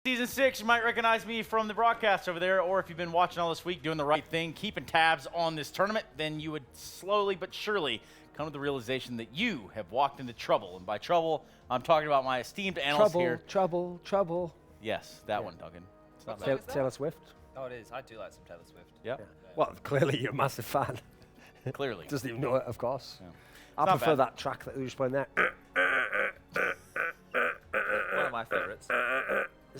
Season 6, you might recognize me from the broadcast over there, or if you've been watching all this week doing the right thing, keeping tabs on this tournament, then you would slowly but surely come to the realization that you have walked into trouble. And by trouble, I'm talking about my esteemed analyst here. Trouble. Yes, that one, Duncan. It's not What bad. song Taylor Swift. Oh, it is. I do like some Taylor Swift. Yep, Yeah. Well, clearly you're a massive fan. clearly. Doesn't even know it, of course. Yeah. I not prefer bad. that track that they just playing there. One of my favorites.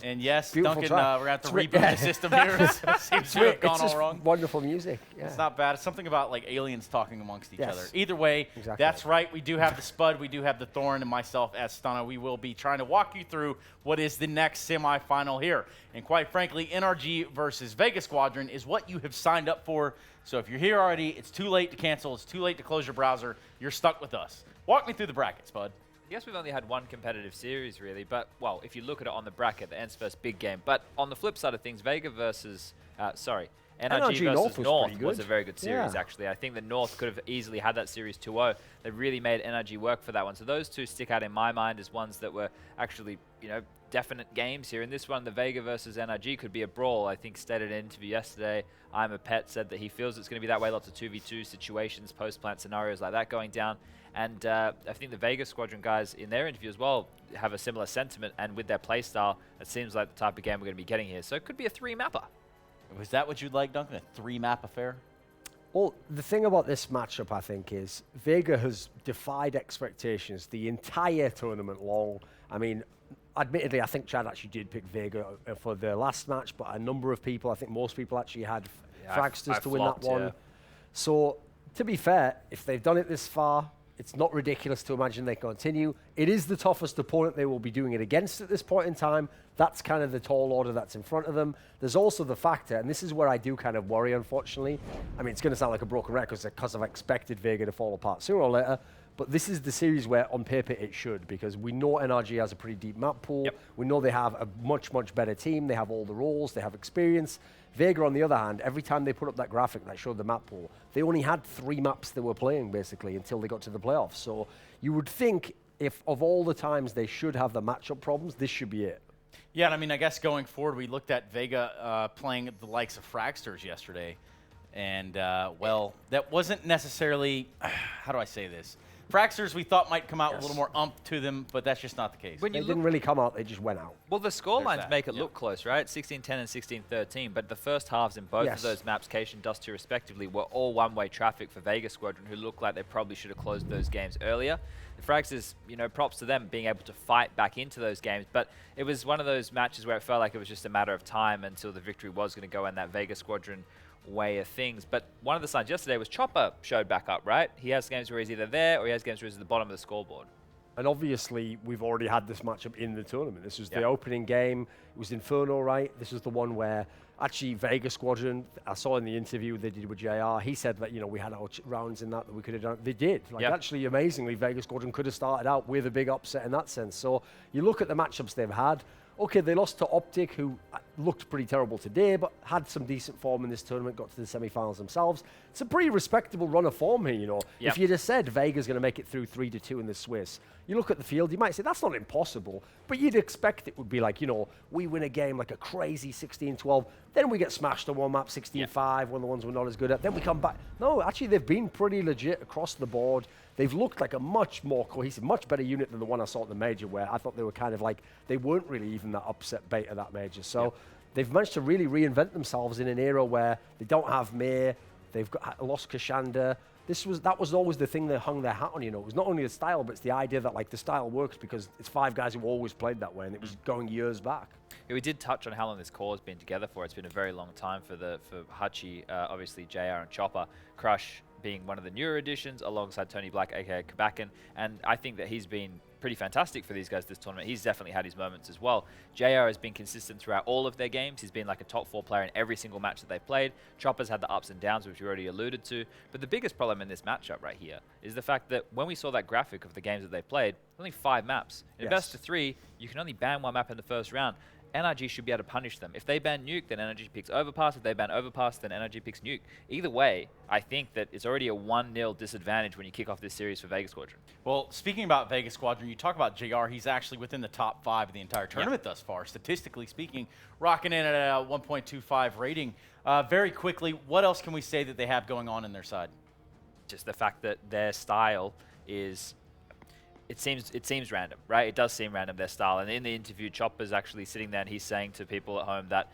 And yes, Beautiful Duncan, track. we're going to have to It's reboot the system here. It seems to have gone It's all just wrong. wonderful music. Yeah. It's not bad. It's something about like aliens talking amongst each Yes. other. Either way, Exactly. that's right. We do have the Spud, we do have the Thorn, and myself as Stunna. We will be trying to walk you through what is the next semifinal here. And quite frankly, NRG versus Vega Squadron is what you have signed up for. So if you're here already, it's too late to cancel. It's too late to close your browser. You're stuck with us. Walk me through the brackets, Bud. I guess we've only had one competitive series, really. But, well, if you look at it on the bracket, the Ents first big game. But on the flip side of things, Vega versus, NRG versus North was a very good series, actually. I think the North could have easily had that series 2-0. They really made NRG work for that one. So those two stick out in my mind as ones that were actually, definite games here. In this one, the Vega versus NRG could be a brawl. I think stated in an interview yesterday, I'm a Pet said that he feels it's going to be that way. Lots of 2v2 situations, post-plant scenarios like that going down. And I think the Vega Squadron guys in their interview as well have a similar sentiment. And with their playstyle, it seems like the type of game we're going to be getting here. So it could be a 3-mapper. Was that what you'd like, Duncan? A 3-map affair? Well, the thing about this matchup, I think, is Vega has defied expectations the entire tournament long. I mean, admittedly, I think Chad actually did pick Vega for the last match, but a number of people, I think most people actually had Fragsters to win that one. Yeah. So, to be fair, if they've done it this far, it's not ridiculous to imagine they continue. It is the toughest opponent they will be doing it against at this point in time. That's kind of the tall order that's in front of them. There's also the factor, and this is where I do kind of worry, unfortunately. I mean, it's going to sound like a broken record because I've expected Vega to fall apart sooner or later, but this is the series where, on paper, it should, because we know NRG has a pretty deep map pool. Yep. We know they have a much, much better team. They have all the roles. They have experience. Vega, on the other hand, every time they put up that graphic that showed the map pool, they only had 3 maps they were playing, basically, until they got to the playoffs. So you would think, if of all the times they should have the matchup problems, this should be it. Yeah, and I mean, I guess going forward, we looked at Vega playing the likes of Fragsters yesterday. And, well, that wasn't necessarily, how do I say this? Fragsters we thought might come out a little more umph to them, but that's just not the case. When They you didn't really come out, they just went out. Well, the scorelines that, make it yeah. look close, right? 16-10 and 16-13, but the first halves in both of Yes. those maps, Cation and Dust 2 respectively, were all one-way traffic for Vega Squadron, who looked like they probably should have closed those games earlier. The Fragsters, props to them being able to fight back into those games, but it was one of those matches where it felt like it was just a matter of time until the victory was going to go in that Vega Squadron way of things. But one of the signs yesterday was Chopper showed back up, right? He has games where he's either there or he has games where he's at the bottom of the scoreboard. And obviously, we've already had this matchup in the tournament. This was the opening game. It was Inferno, right? This was the one where actually Vega Squadron, I saw in the interview they did with JR, he said that, we had our rounds in that we could have done. They did. Actually, amazingly, Vega Squadron could have started out with a big upset in that sense. So you look at the matchups they've had. Okay, they lost to Optic, who looked pretty terrible today, but had some decent form in this tournament, got to the semi-finals themselves. It's a pretty respectable run of form here, Yep. If you'd have said Vega's going to make it through 3-2 in the Swiss, you look at the field, you might say that's not impossible, but you'd expect it would be like, we win a game like a crazy 16-12, then we get smashed on one map 16-5, one of the ones we're not as good at, then we come back. No, actually, they've been pretty legit across the board. They've looked like a much more cohesive, much better unit than the one I saw at the major, where I thought they were kind of like, they weren't really even that upset bait at that major. So they've managed to really reinvent themselves in an era where they don't have May, they've lost Kashanda. That was always the thing they hung their hat on, It was not only the style, but it's the idea that the style works because it's 5 guys who always played that way, and it was going years back. Yeah, we did touch on how long this core has been together for. It's been a very long time for Hachi, obviously JR and Chopper. Crush being one of the newer additions alongside Tony Black, aka Kabakin, and I think that he's been pretty fantastic for these guys this tournament. He's definitely had his moments as well. JR has been consistent throughout all of their games. He's been like a top 4 player in every single match that they've played. Chopper's had the ups and downs, which we already alluded to. But the biggest problem in this matchup right here is the fact that when we saw that graphic of the games that they played, only 5 maps. In a best of 3, you can only ban 1 map in the first round. NRG should be able to punish them. If they ban Nuke, then NRG picks Overpass. If they ban Overpass, then NRG picks Nuke. Either way, I think that it's already a 1-0 disadvantage when you kick off this series for Vega Squadron. Well, speaking about Vega Squadron, you talk about JR, he's actually within the top 5 of the entire tournament thus far, statistically speaking, rocking in at a 1.25 rating. Very quickly, what else can we say that they have going on in their side? Just the fact that their style is... It seems random, right? It does seem random, their style. And in the interview, Chopper's actually sitting there and he's saying to people at home that,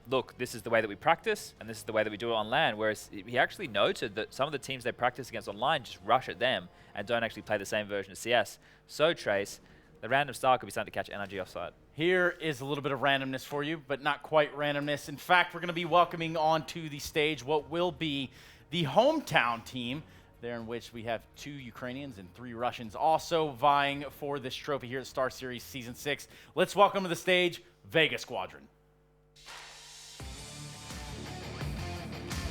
look, this is the way that we practice and this is the way that we do it on LAN. Whereas he actually noted that some of the teams they practice against online just rush at them and don't actually play the same version of CS. So, Trace, the random style could be starting to catch NRG offside. Here is a little bit of randomness for you, but not quite randomness. In fact, we're going to be welcoming onto the stage what will be the hometown team, there in which we have 2 Ukrainians and 3 Russians also vying for this trophy here at StarSeries Season 6. Let's welcome to the stage, Vega Squadron.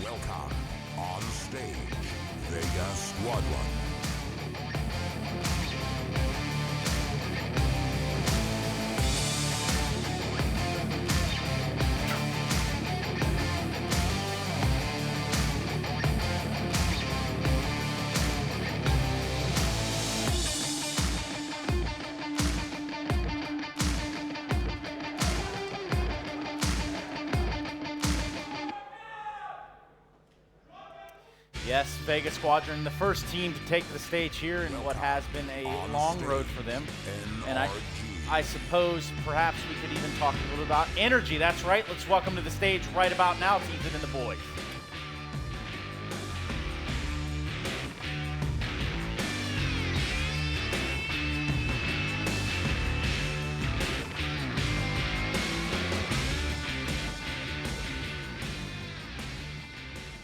Welcome on stage, Vega Squadron. Yes, Vega Squadron, the first team to take the stage here in what has been a long road for them. And I suppose perhaps we could even talk a little about energy. That's right. Let's welcome to the stage right about now, Ethan and the boys.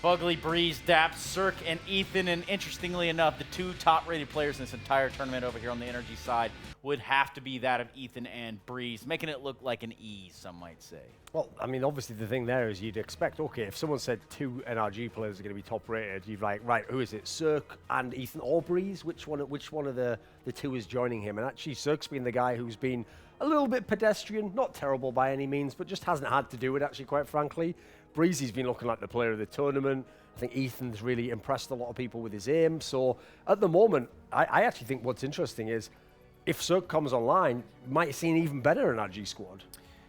Fugly, Breeze, Daps, Cirque, and Ethan. And interestingly enough, the 2 top-rated players in this entire tournament over here on the energy side would have to be that of Ethan and Breeze, making it look like an E, some might say. Well, I mean, obviously the thing there is you'd expect, okay, if someone said 2 NRG players are going to be top-rated, you'd be like, right, who is it? Cirque and Ethan or Breeze? Which one of the 2 is joining him? And actually, Cirque's been the guy who's been a little bit pedestrian, not terrible by any means, but just hasn't had to do it, actually, quite frankly. Breezy's been looking like the player of the tournament. I think Ethan's really impressed a lot of people with his aim. So at the moment, I actually think what's interesting is if Cirque comes online, you might see an even better NRG squad.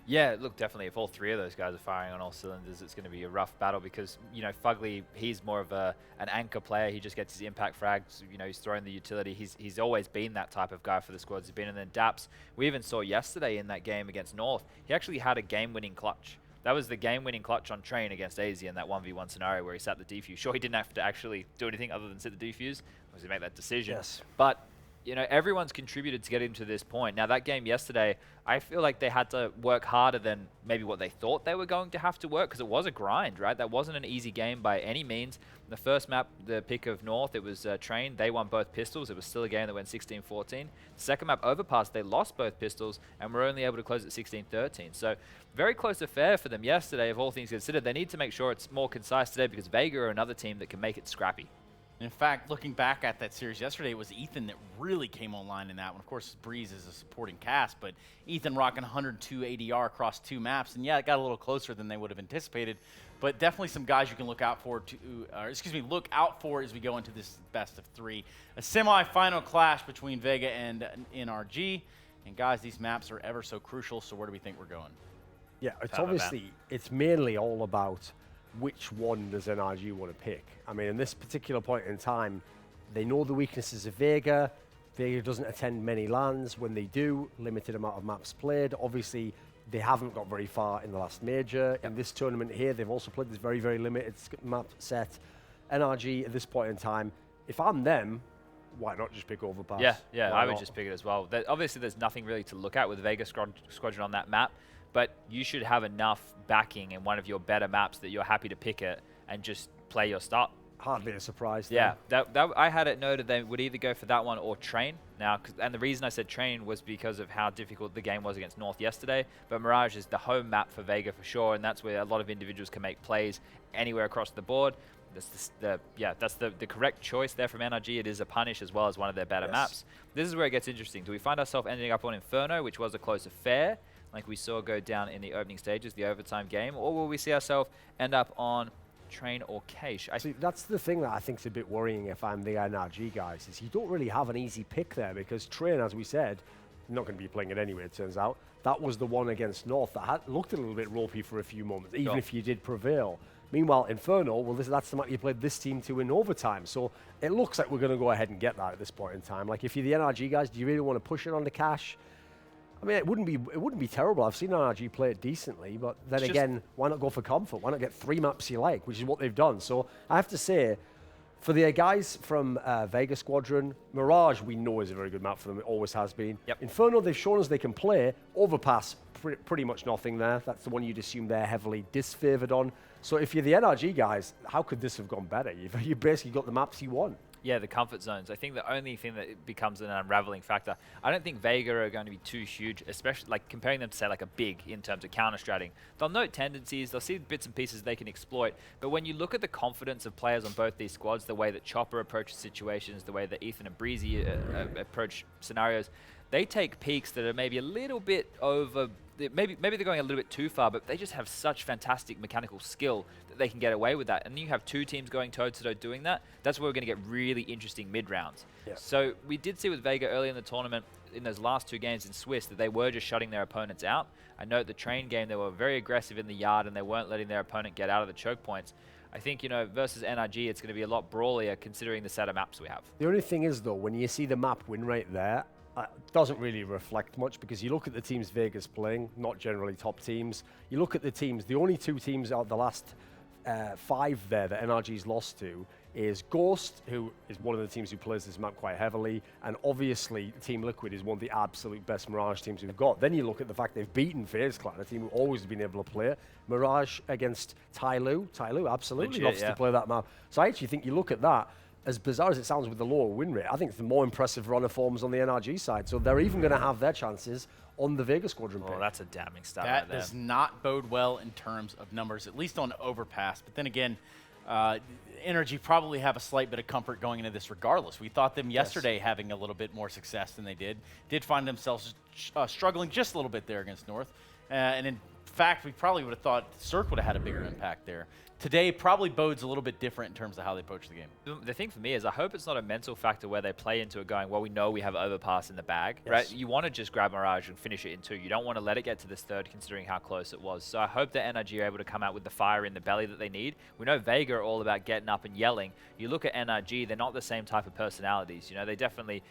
Yeah, look, definitely. If all 3 of those guys are firing on all cylinders, it's going to be a rough battle because, you know, Fugly, he's more of an anchor player. He just gets his impact frags. You know, he's throwing the utility. He's always been that type of guy for the squads he's been in. And then Daps, we even saw yesterday in that game against North, he actually had a game-winning clutch. That was the game-winning clutch on Train against AZ in that 1v1 scenario where he sat the defuse. Sure, he didn't have to actually do anything other than sit the defuse, obviously make that decision. Yes. But, you know, everyone's contributed to get him to this point. Now, that game yesterday, I feel like they had to work harder than maybe what they thought they were going to have to work because it was a grind, right? That wasn't an easy game by any means. The first map, the pick of North, it was Train. They won both pistols. It was still a game that went 16-14. The second map, Overpass, they lost both pistols and were only able to close at 16-13. So very close affair for them yesterday, of all things considered. They need to make sure it's more concise today because Vega are another team that can make it scrappy. In fact, looking back at that series yesterday, it was Ethan that really came online in that one. Of course, Breeze is a supporting cast, but Ethan rocking 102 ADR across 2 maps. And yeah, it got a little closer than they would have anticipated, but definitely some guys you can look out for look out for as we go into this best of 3. A semi-final clash between Vega and NRG. And guys, these maps are ever so crucial, so where do we think we're going? Yeah, it's mainly all about which one does NRG want to pick. I mean, in this particular point in time, they know the weaknesses of Vega. Vega doesn't attend many LANs. When they do, limited amount of maps played. Obviously, they haven't got very far in the last major. In this tournament here, they've also played this very, very limited map set. NRG, at this point in time, if I'm them, why not just pick Overpass? Yeah, I would just pick it as well. Obviously, there's nothing really to look at with Vega Squadron on that map, but you should have enough backing in one of your better maps that you're happy to pick it and just play your start. Hardly a surprise. Yeah, that I had it noted they would either go for that one or Train. Now, and the reason I said Train was because of how difficult the game was against North yesterday. But Mirage is the home map for Vega for sure, and that's where a lot of individuals can make plays anywhere across the board. That's the correct choice there from NRG. It is a punish as well as one of their better maps. This is where it gets interesting. Do we find ourselves ending up on Inferno, which was a close affair? like we saw go down in the opening stages, the overtime game, or will we see ourselves end up on Train or Cache? See, that's the thing that I think is a bit worrying if I'm the NRG guys, is you don't really have an easy pick there, because Train, as we said, not going to be playing it anyway, it turns out. That was the one against North that looked a little bit ropey for a few moments, even if you did prevail. Meanwhile, Inferno, well, that's the map you played this team to in overtime. So it looks like we're going to go ahead and get that at this point in time. Like, if you're the NRG guys, do you really want to push it on the Cache? I mean, it wouldn't be terrible. I've seen NRG play it decently, but then again, why not go for comfort? Why not get 3 maps you like, which is what they've done. So I have to say, for the guys from Vega Squadron, Mirage we know is a very good map for them. It always has been. Inferno, they've shown us they can play. Overpass, pretty much nothing there. That's the one you'd assume they're heavily disfavored on. So if you're the NRG guys, how could this have gone better? You basically got the maps you want. Yeah, the comfort zones. I think the only thing that it becomes an unraveling factor, I don't think Vega are going to be too huge, especially like comparing them to, say, like a Big in terms of counter-stratting. They'll note tendencies, they'll see bits and pieces they can exploit, but when you look at the confidence of players on both these squads, the way that Chopper approaches situations, the way that Ethan and Breezy approach scenarios, they take peaks that are maybe a little bit over, maybe they're going a little bit too far, but they just have such fantastic mechanical skill that they can get away with that. And then you have 2 teams going toe-to-toe doing that. That's where we're going to get really interesting mid-rounds. So we did see with Vega early in the tournament, in those last 2 games in Swiss, that they were just shutting their opponents out. I know at the Train game, they were very aggressive in the yard and they weren't letting their opponent get out of the choke points. I think, you know, versus NRG, it's going to be a lot brawlier considering the set of maps we have. The only thing is, though, when you see the map win rate there, doesn't really reflect much, because you look at the teams Vega's playing, not generally top teams. You look at the teams, the only 2 teams out of the last 5 there that NRG's lost to is Ghost, who is one of the teams who plays this map quite heavily, and obviously Team Liquid is one of the absolute best Mirage teams we've got. Then you look at the fact they've beaten FaZe Clan, a team who always been able to play it. Mirage against Tyloo. Tyloo absolutely loves to play that map. So I actually think you look at that, as bizarre as it sounds with the lower win rate, I think it's the more impressive run of forms on the NRG side. So they're even going to have their chances on the Vega Squadron pick. Oh, that's a damning stat that right there. Does not bode well in terms of numbers, at least on Overpass. But then again, NRG probably have a slight bit of comfort going into this regardless. We thought them yesterday having a little bit more success than they did find themselves struggling just a little bit there against North. And in fact, we probably would have thought Cirque would have had a bigger impact there. Today probably bodes a little bit different in terms of how they approach the game. The thing for me is I hope it's not a mental factor where they play into it going, well, we know we have Overpass in the bag, right? You want to just grab Mirage and finish it in 2. You don't want to let it get to this 3rd considering how close it was. So I hope that NRG are able to come out with the fire in the belly that they need. We know Vega are all about getting up and yelling. You look at NRG, they're not the same type of personalities. You know, they definitely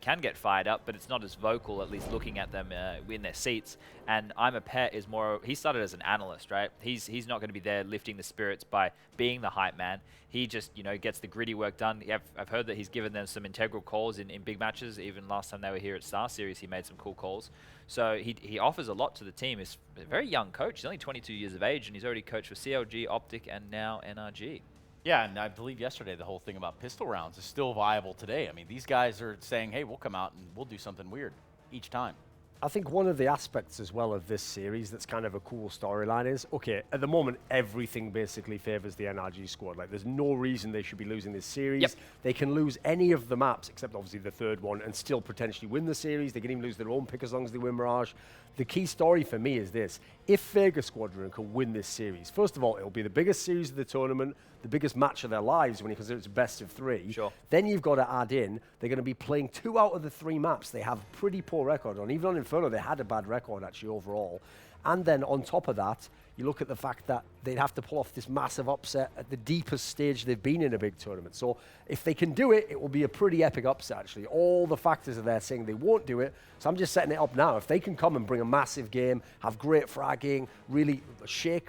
can get fired up, but it's not as vocal, at least looking at them in their seats. And I'm a Pet is more, he started as an analyst, right? He's not going to be there lifting the spirits by being the hype man. He just, you know, gets the gritty work done. I've heard that he's given them some integral calls in big matches. Even last time they were here at StarSeries, he made some cool calls. So he offers a lot to the team. He's a very young coach. He's only 22 years of age, and he's already coached for CLG, Optic, and now NRG. Yeah, and I believe yesterday the whole thing about pistol rounds is still viable today. I mean, these guys are saying, hey, we'll come out and we'll do something weird each time. I think one of the aspects as well of this series that's kind of a cool storyline is, okay, at the moment, everything basically favors the NRG squad. Like, there's no reason they should be losing this series. They can lose any of the maps, except obviously the 3rd one, and still potentially win the series. They can even lose their own pick as long as they win Mirage. The key story for me is this. If Vega Squadron can win this series, first of all, it'll be the biggest series of the tournament, the biggest match of their lives when you consider it's best of 3. Then you've got to add in, they're going to be playing 2 out of the 3 maps they have a pretty poor record on. Even on Inferno, they had a bad record actually overall. And then on top of that, you look at the fact that they'd have to pull off this massive upset at the deepest stage they've been in a big tournament. So if they can do it, it will be a pretty epic upset, actually. All the factors are there saying they won't do it. So I'm just setting it up now. If they can come and bring a massive game, have great fragging, really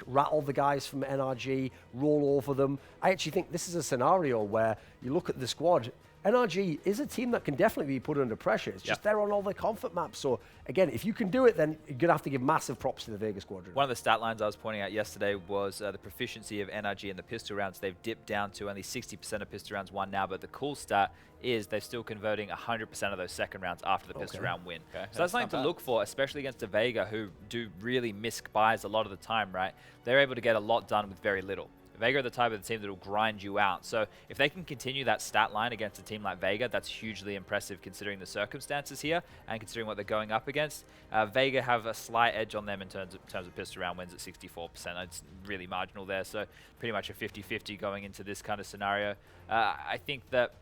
rattle the guys from NRG, roll over them, I actually think this is a scenario where you look at the squad, NRG is a team that can definitely be put under pressure. It's just they're on all the comfort maps. So, again, if you can do it, then you're going to have to give massive props to the Vega Squadron. One of the stat lines I was pointing out yesterday was the proficiency of NRG in the pistol rounds. They've dipped down to only 60% of pistol rounds won now, but the cool stat is they're still converting 100% of those second rounds after the pistol round win. So that's something to look for, especially against a Vega who do really miss buys a lot of the time, right? They're able to get a lot done with very little. Vega are the type of the team that will grind you out. So if they can continue that stat line against a team like Vega, that's hugely impressive considering the circumstances here and considering what they're going up against. Vega have a slight edge on them in terms of pistol round wins at 64%. It's really marginal there, so pretty much a 50-50 going into this kind of scenario. I think that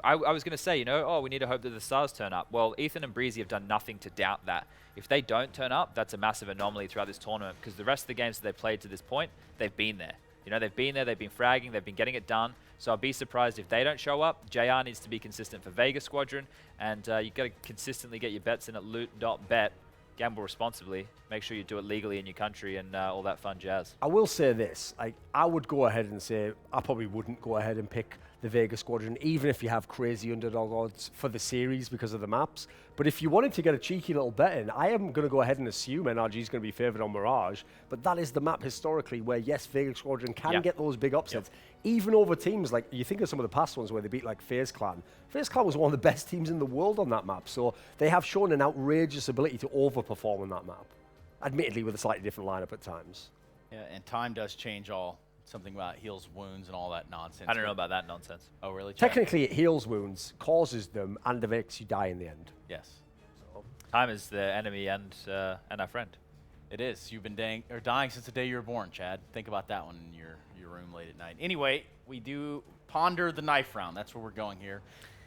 I was going to say, we need to hope that the stars turn up. Well, Ethan and Breezy have done nothing to doubt that. If they don't turn up, that's a massive anomaly throughout this tournament because the rest of the games that they've played to this point, they've been there. They've been there, they've been fragging, they've been getting it done. So I'll be surprised if they don't show up. JR needs to be consistent for Vega Squadron, and you've got to consistently get your bets in at loot.bet. Gamble responsibly. Make sure you do it legally in your country and all that fun jazz. I will say this. I would go ahead and say I probably wouldn't go ahead and pick the Vega Squadron, even if you have crazy underdog odds for the series because of the maps. But if you wanted to get a cheeky little bet in, I am going to go ahead and assume NRG is going to be favored on Mirage. But that is the map historically where, yes, Vega Squadron can get those big upsets, even over teams like, you think of some of the past ones where they beat like FaZe Clan. FaZe Clan was one of the best teams in the world on that map. So they have shown an outrageous ability to overperform on that map. Admittedly, with a slightly different lineup at times. Yeah, and time does change all. Something about heals wounds and all that nonsense. I don't know about that nonsense. Oh, really? Technically, it heals wounds, causes them, and it makes you die in the end. Yes. So. Time is the enemy and our friend. It is. You've been dying since the day you were born, Chad. Think about that one in your room late at night. Anyway, we do ponder the knife round. That's where we're going here.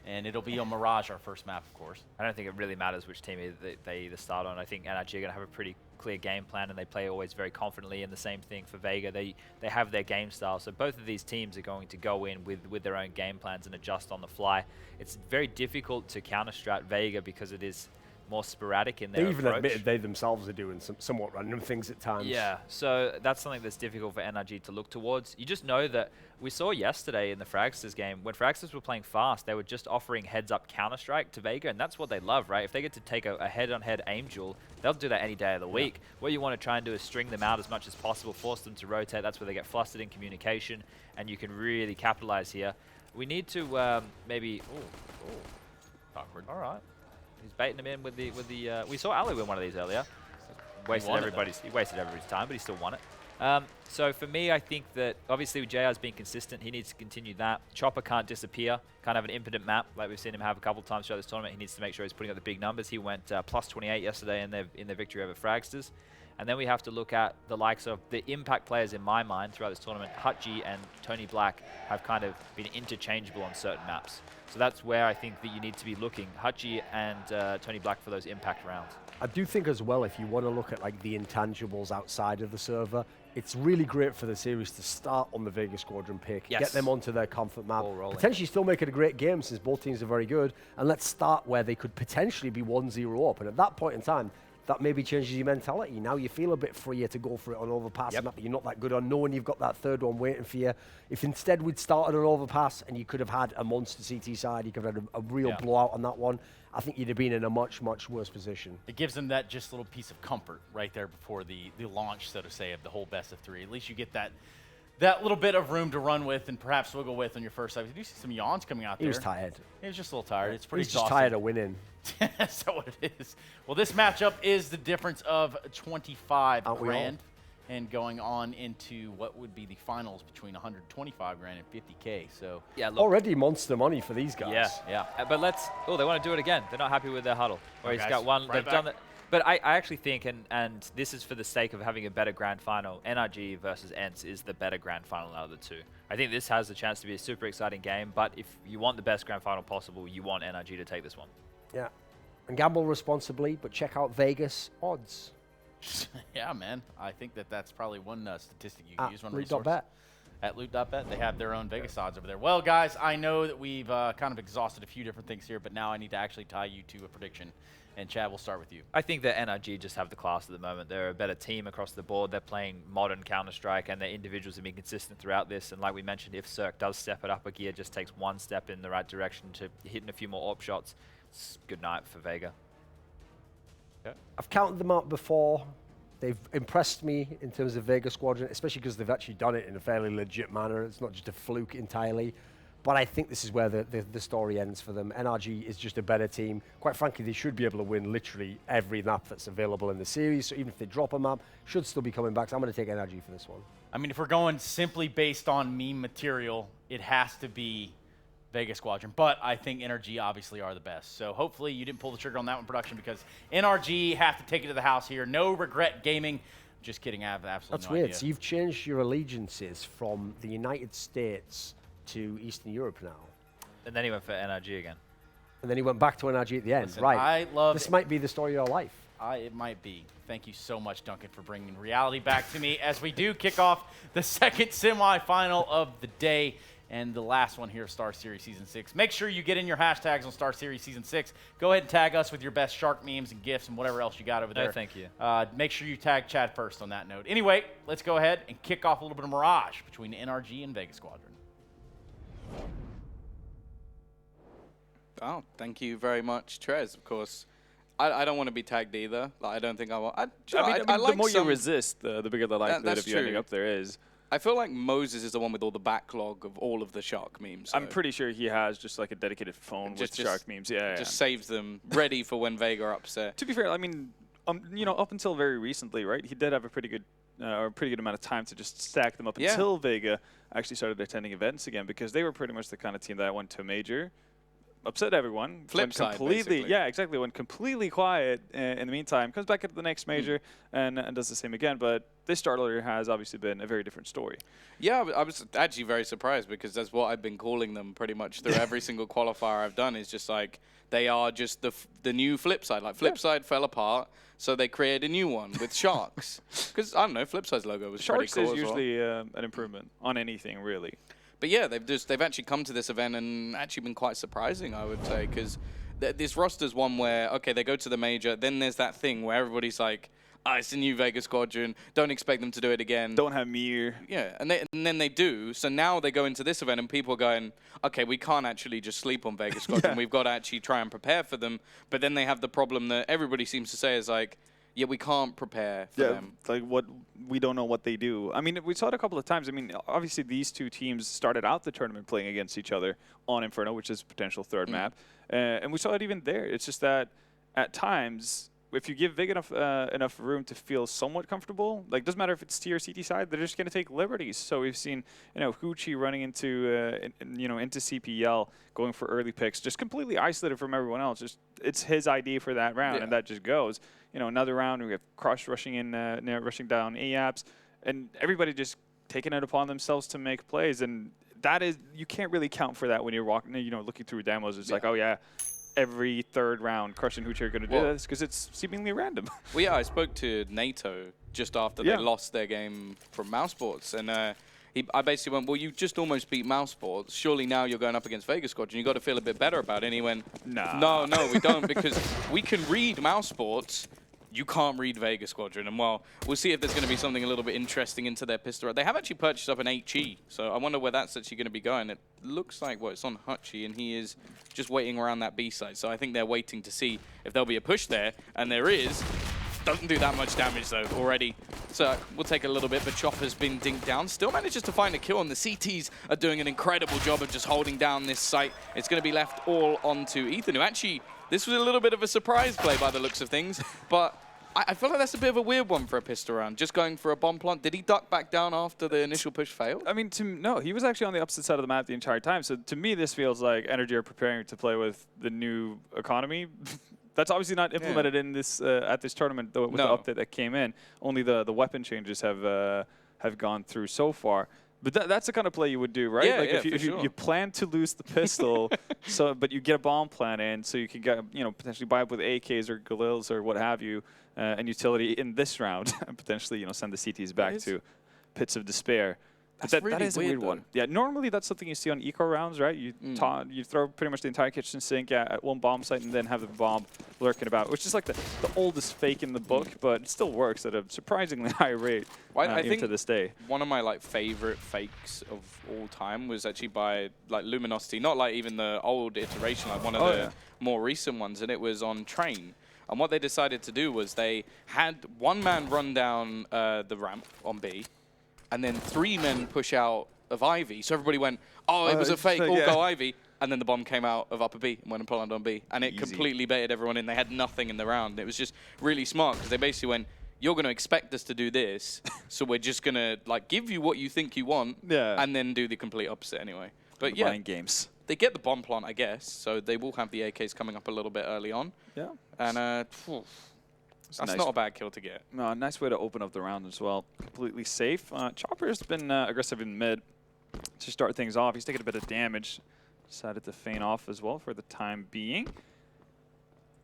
And it'll be on Mirage, our first map, of course. I don't think it really matters which team they either start on. I think NRG are going to have a pretty clear game plan, and they play always very confidently. And the same thing for Vega. They have their game style. So both of these teams are going to go in with their own game plans and adjust on the fly. It's very difficult to counter-strat Vega because it is more sporadic in their approach. They even admitted they themselves are doing some somewhat random things at times. Yeah, so that's something that's difficult for NRG to look towards. You just know that we saw yesterday in the Fragsters game, when Fragsters were playing fast, they were just offering heads-up Counter-Strike to Vega, and that's what they love, right? If they get to take a head-on-head aim duel, they'll do that any day of the week. What you want to try and do is string them out as much as possible, force them to rotate. That's where they get flustered in communication, and you can really capitalize here. We need to maybe... Awkward. All right. He's baiting him in with the we saw Ali win one of these earlier. He wasted everybody's time, but he still won it. So for me, I think that obviously with JR's being consistent, he needs to continue that. Chopper can't disappear. Can't have an impotent map like we've seen him have a couple of times throughout this tournament. He needs to make sure he's putting up the big numbers. He went plus 28 yesterday in their victory over Fragsters. And then we have to look at the likes of the impact players in my mind throughout this tournament. Hutchie and Tony Black have kind of been interchangeable on certain maps. So that's where I think that you need to be looking. Hutchie and Tony Black for those impact rounds. I do think as well, if you want to look at like the intangibles outside of the server, it's really great for the series to start on the Vega Squadron pick, get them onto their comfort map, potentially still make it a great game since both teams are very good, and let's start where they could potentially be 1-0 up. And at that point in time, that maybe changes your mentality. Now you feel a bit freer to go for it on overpass map that you're not that good on, knowing you've got that third one waiting for you. If instead we'd started on overpass and you could have had a monster CT side, you could have had a real blowout on that one, I think you'd have been in a much, much worse position. It gives them that just little piece of comfort right there before the launch, so to say, of the whole best of three. At least you get that little bit of room to run with and perhaps wiggle with on your first side. You do see some yawns coming out there. He was tired. He was just a little tired. It's pretty exhausting. He's just tired of winning. That's what it is. Well, this matchup is the difference of 25 grand and going on into what would be the finals between 125 grand and 50K. So yeah, look, already monster money for these guys. Yeah. But they want to do it again. They're not happy with their huddle. Or he's got one. They've done it. But I actually think, and this is for the sake of having a better grand final, NRG versus ENCE is the better grand final out of the two. I think this has the chance to be a super exciting game, but if you want the best grand final possible, you want NRG to take this one. Yeah. And gamble responsibly, but check out Vegas odds. Yeah, man. I think that's probably one statistic you can use. One loot.bet. At loot.bet, they have their own Vegas odds over there. Well, guys, I know that we've kind of exhausted a few different things here, but now I need to actually tie you to a prediction. And Chad, we'll start with you. I think that NRG just have the class at the moment. They're a better team across the board. They're playing modern Counter-Strike, and their individuals have been consistent throughout this. And like we mentioned, if Cirque does step it up a gear, just takes one step in the right direction to hitting a few more AWP shots, it's good night for Vega. Okay. I've counted them out before. They've impressed me in terms of Vega Squadron, especially because they've actually done it in a fairly legit manner. It's not just a fluke entirely. But I think this is where the story ends for them. NRG is just a better team. Quite frankly, they should be able to win literally every map that's available in the series. So even if they drop a map, should still be coming back. So I'm going to take NRG for this one. I mean, if we're going simply based on meme material, it has to be Vega Squadron. But I think NRG obviously are the best. So hopefully you didn't pull the trigger on that one, production, because NRG have to take it to the house here. No regret gaming. Just kidding. I have absolutely That's no weird. idea. So you've changed your allegiances from the United States to Eastern Europe now. And then he went for NRG again. And then he went back to NRG at the end. Listen, right. I love this might be the story of your life. It might be. Thank you so much, Duncan, for bringing reality back to me as we do kick off the second semifinal of the day and the last one here of Star Series Season 6. Make sure you get in your hashtags on Star Series Season 6. Go ahead and tag us with your best shark memes and GIFs and whatever else you got over there. No, thank you. Make sure you tag Chad first on that note. Anyway, let's go ahead and kick off a little bit of Mirage between NRG and Vega Squadron. Oh, thank you very much, Trez. Of course, I don't want to be tagged either. Like, I don't think I want. I mean, like the more you resist, the bigger the likelihood of you ending up there is. I feel like Moses is the one with all the backlog of all of the shark memes. So I'm pretty sure he has just like a dedicated phone with shark memes. Yeah, just saves them ready for when Vega are upset. To be fair, I mean, you know, up until very recently, right? He did have a pretty good amount of time to just stack them up until Vega actually started attending events again, because they were pretty much the kind of team that went to a major, upset everyone. Flip side, basically. Yeah, exactly. Went completely quiet in the meantime, comes back at the next major and does the same again. But this Starladder has obviously been a very different story. Yeah, I was actually very surprised, because that's what I've been calling them pretty much through every single qualifier I've done, is just like they are just the new Flipside. Like Flipside fell apart, so they created a new one with sharks. Because, I don't know, Flipside's logo was pretty cool. Sharks is usually an improvement on anything, really. But yeah, they've actually come to this event and actually been quite surprising, I would say, because this roster's one where, okay, they go to the major, then there's that thing where everybody's like, it's a new Vega Squadron, don't expect them to do it again. Don't have Mir. Yeah, and then they do, so now they go into this event and people are going, okay, we can't actually just sleep on Vega Squadron, we've got to actually try and prepare for them, but then they have the problem that everybody seems to say is like, yeah, we can't prepare for them. Like we don't know what they do. I mean, we saw it a couple of times. I mean, obviously these two teams started out the tournament playing against each other on Inferno, which is a potential third map, and we saw it even there. It's just that at times, if you give Vig enough room to feel somewhat comfortable, like doesn't matter if it's T or CT side, they're just going to take liberties. So we've seen, you know, Hoochie running into into CPL, going for early picks, just completely isolated from everyone else. Just it's his ID for that round, and that just goes. You know, another round we have Crush rushing in, rushing down AAPS, and everybody just taking it upon themselves to make plays, and that is, you can't really count for that when you're walking, you know, looking through demos. It's like, oh yeah, every third round, Crush and Hoochie are going to do this, because it's seemingly random. Well, yeah, I spoke to NATO just after they lost their game from Mousesports, and I basically went, well, you just almost beat Mousesports. Surely now you're going up against Vega Squadron. You've got to feel a bit better about it. And he went, no, we don't, because we can read Mousesports. You can't read Vega Squadron. And, well, we'll see if there's going to be something a little bit interesting into their pistol. They have actually purchased up an HE, so I wonder where that's actually going to be going. It looks like, well, it's on Hutchie, and he is just waiting around that B side. So I think they're waiting to see if there'll be a push there, and there is. Doesn't do that much damage, though, already. So we'll take a little bit, but Chopper's been dinked down. Still manages to find a kill, and the CTs are doing an incredible job of just holding down this site. It's going to be left all onto Ethan, who actually, this was a little bit of a surprise play by the looks of things, but I feel like that's a bit of a weird one for a pistol round, just going for a bomb plant. Did he duck back down after the initial push failed? I mean, no, he was actually on the opposite side of the map the entire time. So to me, this feels like NRG are preparing to play with the new economy. That's obviously not implemented in this at this tournament, though, with the update that came in. Only the weapon changes have gone through so far. But that's the kind of play you would do, right? Yeah, like yeah, if you plan to lose the pistol, but you get a bomb plan in, so you can get, you know, potentially buy up with AKs or Galils or what have you, and utility in this round, and potentially, you know, send the CTs back to pits of despair. That's that really is a weird one. Yeah, normally that's something you see on eco rounds, right? You you throw pretty much the entire kitchen sink at one bomb site and then have the bomb lurking about, which is like the oldest fake in the book, but it still works at a surprisingly high rate I even think to this day. One of my favorite fakes of all time was actually by Luminosity, not like even the old iteration, like one of the more recent ones, and it was on Train. And what they decided to do was they had one man run down the ramp on B, and then 3 men push out of Ivy. So everybody went, oh, it was a fake, all go Ivy. And then the bomb came out of upper B and went and planted on B. And it completely baited everyone in. They had nothing in the round. It was just really smart because they basically went, you're going to expect us to do this, so we're just going to like give you what you think you want and then do the complete opposite anyway. But yeah, games. They get the bomb plant, I guess, so they will have the AKs coming up a little bit early on. Yeah. And that's nice. Not a bad kill to get. No, a nice way to open up the round as well. Completely safe. Chopper's been aggressive in mid to start things off. He's taking a bit of damage. Decided to feint off as well for the time being.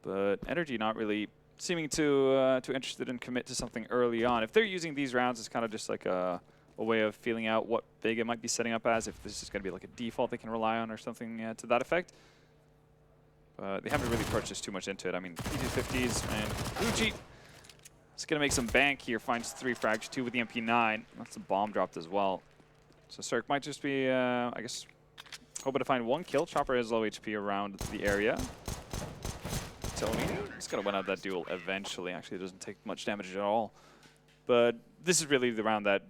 But NRG not really seeming too interested in commit to something early on. If they're using these rounds, it's kind of just like a way of feeling out what Vega might be setting up as, if this is going to be like a default they can rely on or something to that effect. But they haven't really purchased too much into it. I mean, P250s and Uchi is going to make some bank here, finds 3 frags, 2 with the MP9. That's a bomb dropped as well. So Cirque might just be, I guess, hoping to find 1 kill. Chopper has low HP around the area. Tony is going to win out that duel eventually. Actually, it doesn't take much damage at all. But this is really the round that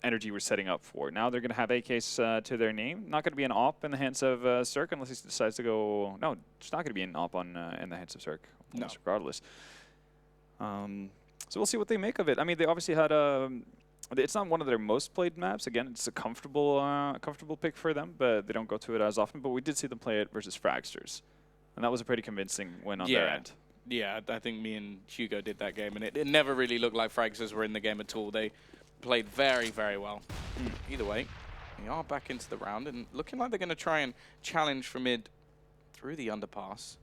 NRG were setting up for. Now they're going to have AKs to their name. Not going to be an AWP in the hands of Cirque unless he decides to go... No, it's not going to be an AWP in the hands of Cirque, almost regardless. So we'll see what they make of it. I mean, they obviously had a... It's not one of their most played maps. Again, it's a comfortable pick for them, but they don't go to it as often. But we did see them play it versus Fragsters. And that was a pretty convincing win on their end. Yeah, I think me and Hugo did that game, and it never really looked like Fragsters were in the game at all. They played very, very well. Either way, we are back into the round, and looking like they're going to try and challenge from mid through the underpass.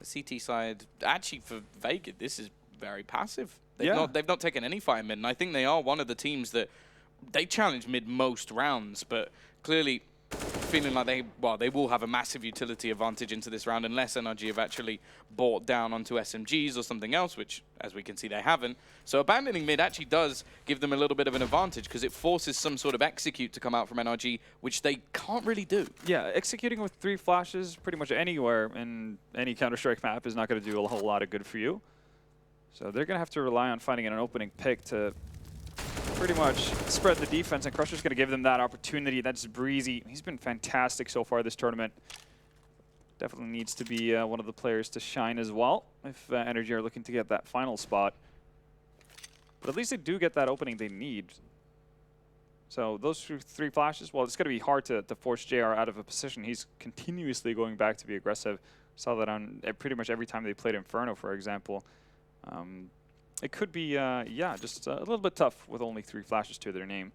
The CT side, actually for Vega, this is very passive. They've not taken any fight in mid, and I think they are one of the teams that they challenge mid most rounds, but clearly feeling like they will have a massive utility advantage into this round unless NRG have actually bought down onto SMGs or something else, which, as we can see, they haven't. So abandoning mid actually does give them a little bit of an advantage because it forces some sort of execute to come out from NRG, which they can't really do. Yeah, executing with 3 flashes pretty much anywhere in any Counter-Strike map is not going to do a whole lot of good for you. So they're going to have to rely on finding an opening pick to pretty much spread the defense, and Crusher's going to give them that opportunity. That's Breezy. He's been fantastic so far this tournament. Definitely needs to be one of the players to shine as well if NRG are looking to get that final spot. But at least they do get that opening they need. So those 3 flashes, well, it's going to be hard to force JR out of a position. He's continuously going back to be aggressive. Saw that on pretty much every time they played Inferno, for example. It could be, yeah, just a little bit tough with only 3 flashes to their name.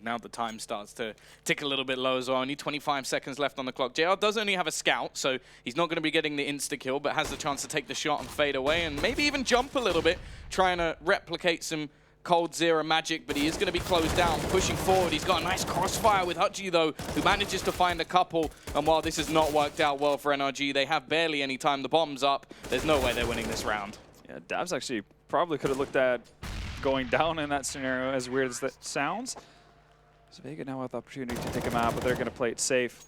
Now the time starts to tick a little bit low as well. Only 25 seconds left on the clock. JR does only have a scout, so he's not going to be getting the insta-kill, but has the chance to take the shot and fade away and maybe even jump a little bit, trying to replicate some Cold Zero magic, but he is going to be closed down, pushing forward. He's got a nice crossfire with Hutchie, though, who manages to find a couple. And while this has not worked out well for NRG, they have barely any time. The bomb's up. There's no way they're winning this round. Yeah, Dabs actually probably could have looked at going down in that scenario, as weird as that sounds. So Vega now have the opportunity to take him out, but they're going to play it safe.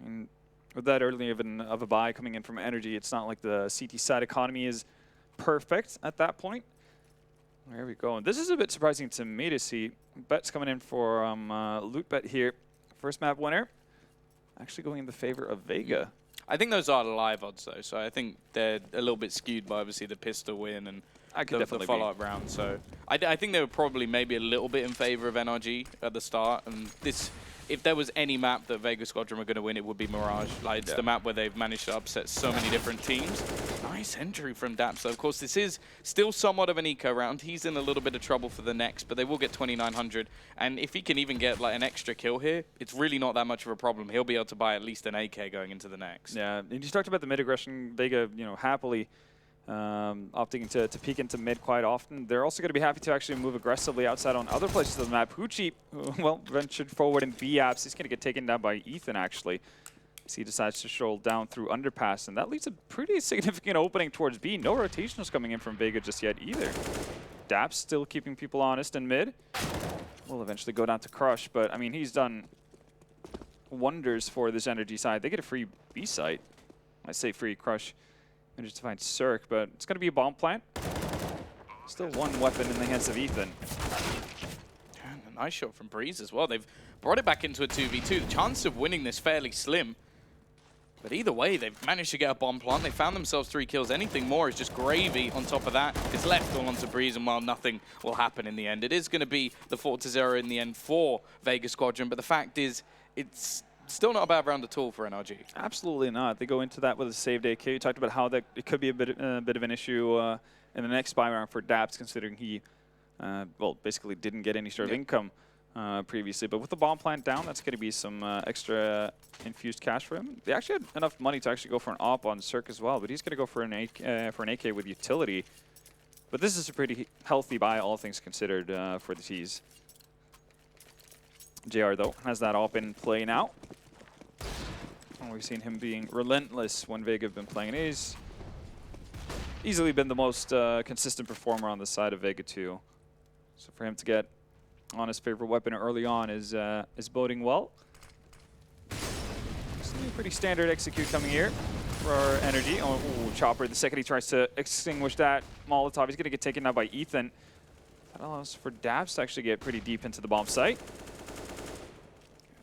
I mean, with that early of a buy coming in from NRG, it's not like the CT side economy is perfect at that point. There we go. And this is a bit surprising to me to see. Bets coming in for Loot Bet here. First map winner actually going in the favor of Vega. I think those are live odds, though, so I think they're a little bit skewed by, obviously, the pistol win and the follow-up round. So I think they were probably maybe a little bit in favor of NRG at the start. And this, if there was any map that Vega Squadron were going to win, it would be Mirage. Like, it's the map where they've managed to upset so many different teams. Nice entry from Daps. So, of course, this is still somewhat of an eco round. He's in a little bit of trouble for the next, but they will get 2,900. And if he can even get like an extra kill here, it's really not that much of a problem. He'll be able to buy at least an AK going into the next. Yeah, and you talked about the mid aggression. Vega, happily opting to peek into mid quite often. They're also going to be happy to actually move aggressively outside on other places of the map. Hoochie, well, ventured forward in B-apps. He's going to get taken down by Ethan, actually. So he decides to stroll down through underpass, and that leaves a pretty significant opening towards B. No rotations coming in from Vega just yet either. Daps still keeping people honest in mid. Will eventually go down to Crush, but I mean, he's done wonders for this NRG side. They get a free B site. I say free. Crush managed to find Cirque, but it's going to be a bomb plant. Still one weapon in the hands of Ethan. Nice shot from Breeze as well. They've brought it back into a 2v2. The chance of winning this fairly slim. But either way, they've managed to get a bomb plant. They found themselves 3 kills. Anything more is just gravy on top of that. It's left all onto Breeze, and while nothing will happen in the end, it is going to be the 4-0 in the end for Vega Squadron. But the fact is, it's still not a bad round at all for NRG. Absolutely not. They go into that with a saved AK. You talked about how that it could be a bit of an issue in the next spy round for Daps, considering he, well, basically didn't get any sort of income previously. But with the bomb plant down, that's going to be some extra infused cash for him. They actually had enough money to actually go for an op on Cirque as well, but he's going to go for an AK with utility. But this is a pretty healthy buy, all things considered, for the T's. JR, though, has that op in play now. And we've seen him being relentless when Vega have been playing. He's easily been the most consistent performer on the side of Vega 2. So for him to get on his favorite weapon early on is boding well. Pretty standard execute coming here for our NRG. Oh, Chopper, the second he tries to extinguish that Molotov, he's going to get taken out by Ethan. That allows for Daps to actually get pretty deep into the bomb site.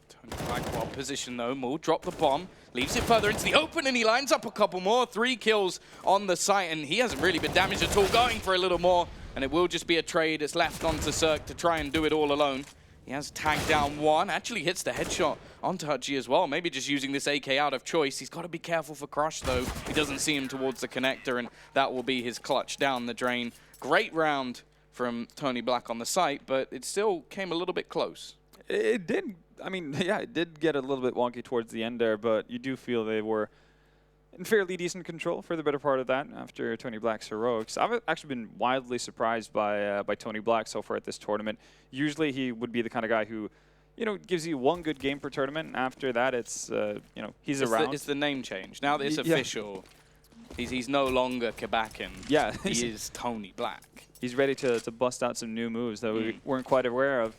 Tony Black well positioned though. Maul drop the bomb, leaves it further into the open, and he lines up a couple more. 3 kills on the site, and he hasn't really been damaged at all. Going for a little more, and it will just be a trade. It's left onto Cirque to try and do it all alone. He has tagged down 1, actually hits the headshot onto Hutchie as well. Maybe just using this AK out of choice. He's got to be careful for Crush though. He doesn't see him towards the connector, and that will be his clutch down the drain. Great round from Tony Black on the site, but it still came a little bit close. It did, I mean, yeah, it did get a little bit wonky towards the end there, but you do feel they were in fairly decent control for the better part of that after Tony Black's heroics. I've actually been wildly surprised by Tony Black so far at this tournament. Usually he would be the kind of guy who, you know, gives you 1 good game per tournament, and after that it's, you know, he's around. It's the name change. Now that it's official, he's no longer Quebecan. Yeah. He is Tony Black. He's ready to bust out some new moves that we weren't quite aware of.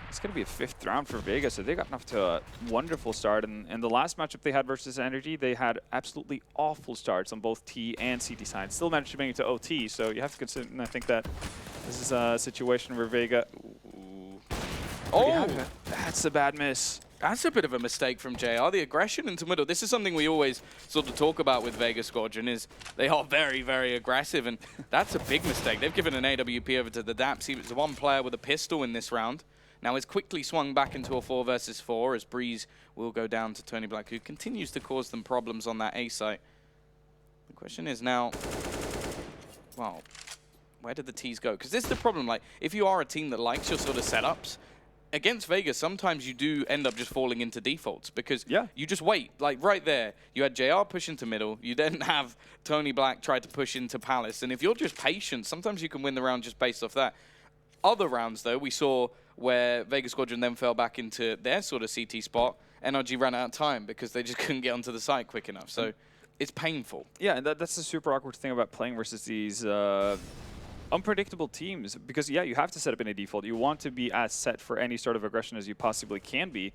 It's going to be a 5th round for Vega, so they got off to a wonderful start. And the last matchup they had versus NRG, they had absolutely awful starts on both T and CT sides. Still managed to make it to OT, so you have to consider, and I think that this is a situation where Vega... Oh! That's a bad miss. That's a bit of a mistake from JR. The aggression into middle. This is something we always sort of talk about with Vega Squadron, is they are very, very aggressive, and that's a big mistake. They've given an AWP over to the Daps. He was the 1 player with a pistol in this round. Now is quickly swung back into a 4 versus 4 as Breeze will go down to Tony Black, who continues to cause them problems on that A site. The question is now, well, where did the T's go? Because this is the problem, like, if you are a team that likes your sort of setups, against Vegas, sometimes you do end up just falling into defaults because you just wait. Like right there, you had JR push into middle, you then have Tony Black try to push into Palace, and if you're just patient, sometimes you can win the round just based off that. Other rounds, though, we saw where Vega Squadron then fell back into their sort of CT spot. NRG ran out of time because they just couldn't get onto the site quick enough. So it's painful. Yeah, and that's the super awkward thing about playing versus these unpredictable teams. Because, yeah, you have to set up in a default. You want to be as set for any sort of aggression as you possibly can be.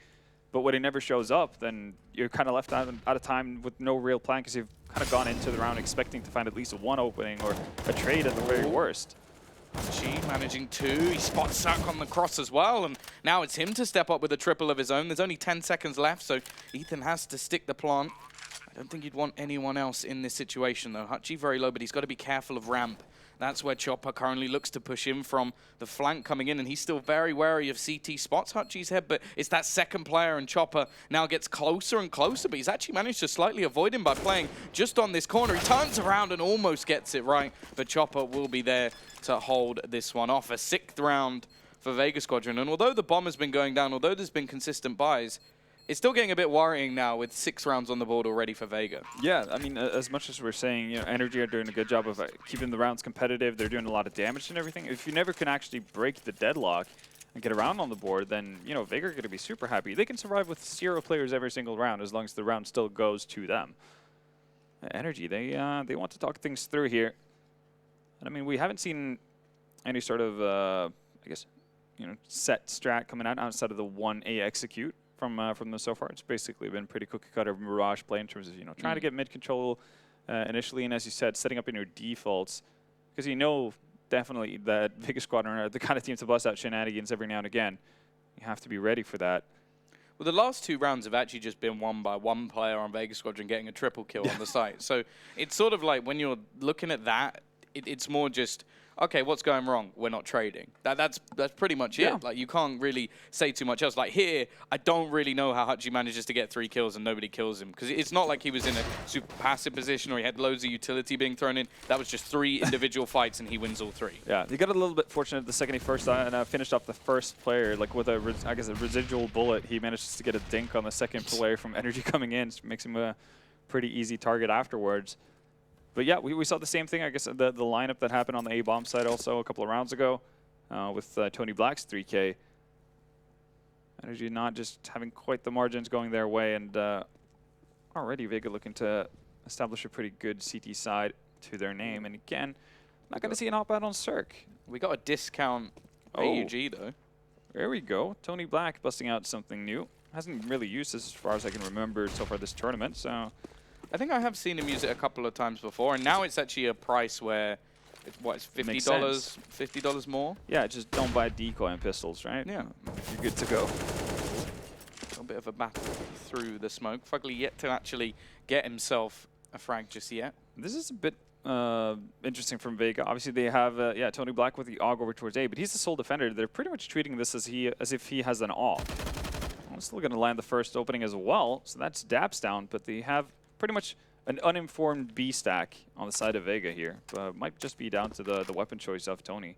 But when it never shows up, then you're kind of left out of time with no real plan because you've kind of gone into the round expecting to find at least 1 opening or a trade at the very worst. G managing 2, he spots Suck on the cross as well, and now it's him to step up with a triple of his own. There's only 10 seconds left, so Ethan has to stick the plant. I don't think you'd want anyone else in this situation, though. Hutchie very low, but he's got to be careful of ramp. That's where Chopper currently looks to push in from the flank coming in, and he's still very wary of CT spots Hutchie's head, but it's that second player, and Chopper now gets closer and closer, but he's actually managed to slightly avoid him by playing just on this corner. He turns around and almost gets it right, but Chopper will be there to hold this one off. A 6th round for Vega Squadron, and although the bomb has been going down, although there's been consistent buys, it's still getting a bit worrying now with 6 rounds on the board already for Vega. Yeah, I mean, as much as we're saying, you know, NRG are doing a good job of keeping the rounds competitive, they're doing a lot of damage and everything. If you never can actually break the deadlock and get around on the board, then, you know, Vega are going to be super happy. They can survive with 0 players every single round as long as the round still goes to them. NRG, they want to talk things through here. And I mean, we haven't seen any sort of, I guess, you know, set strat coming out outside of the 1A execute from them so far. It's basically been pretty cookie cutter mirage play in terms of, you know, trying to get mid control initially, and as you said, setting up in your defaults, because you know definitely that Vega Squadron are the kind of team to bust out shenanigans every now and again. You have to be ready for that. Well, the last 2 rounds have actually just been won by one player on Vega Squadron getting a triple kill on the site. So it's sort of like when you're looking at that, it's more just, okay, what's going wrong? We're not trading. That's pretty much it. Like, you can't really say too much else. Like, here, I don't really know how Hutchie manages to get 3 kills and nobody kills him. Because it's not like he was in a super passive position or he had loads of utility being thrown in. That was just 3 individual fights and he wins all 3. Yeah, he got a little bit fortunate the second he first finished off the first player. Like, with a, I guess, a residual bullet, he managed to get a dink on the second player from NRG coming in. Makes him a pretty easy target afterwards. But yeah, we saw the same thing, I guess, the lineup that happened on the A-bomb side also a couple of rounds ago with Tony Black's 3K. NRG not just having quite the margins going their way, and already Vega looking to establish a pretty good CT side to their name. And again, not going to see an op-out on Cirque. We got a discount AUG, though. There we go. Tony Black busting out something new. Hasn't really used this as far as I can remember so far this tournament, so... I think I have seen him use it a couple of times before, and now it's actually a price where it's $50, $50 more. Yeah, just don't buy decoy and pistols, right? Yeah, you're good to go. A little bit of a battle through the smoke. Fugly yet to actually get himself a frag just yet. This is a bit interesting from Vega. Obviously, they have Tony Black with the AUG over towards A, but he's the sole defender. They're pretty much treating this as if he has an AUG. I'm still going to land the first opening as well, so that's Daps down, but they have pretty much an uninformed B stack on the side of Vega here. Might just be down to the weapon choice of Tony.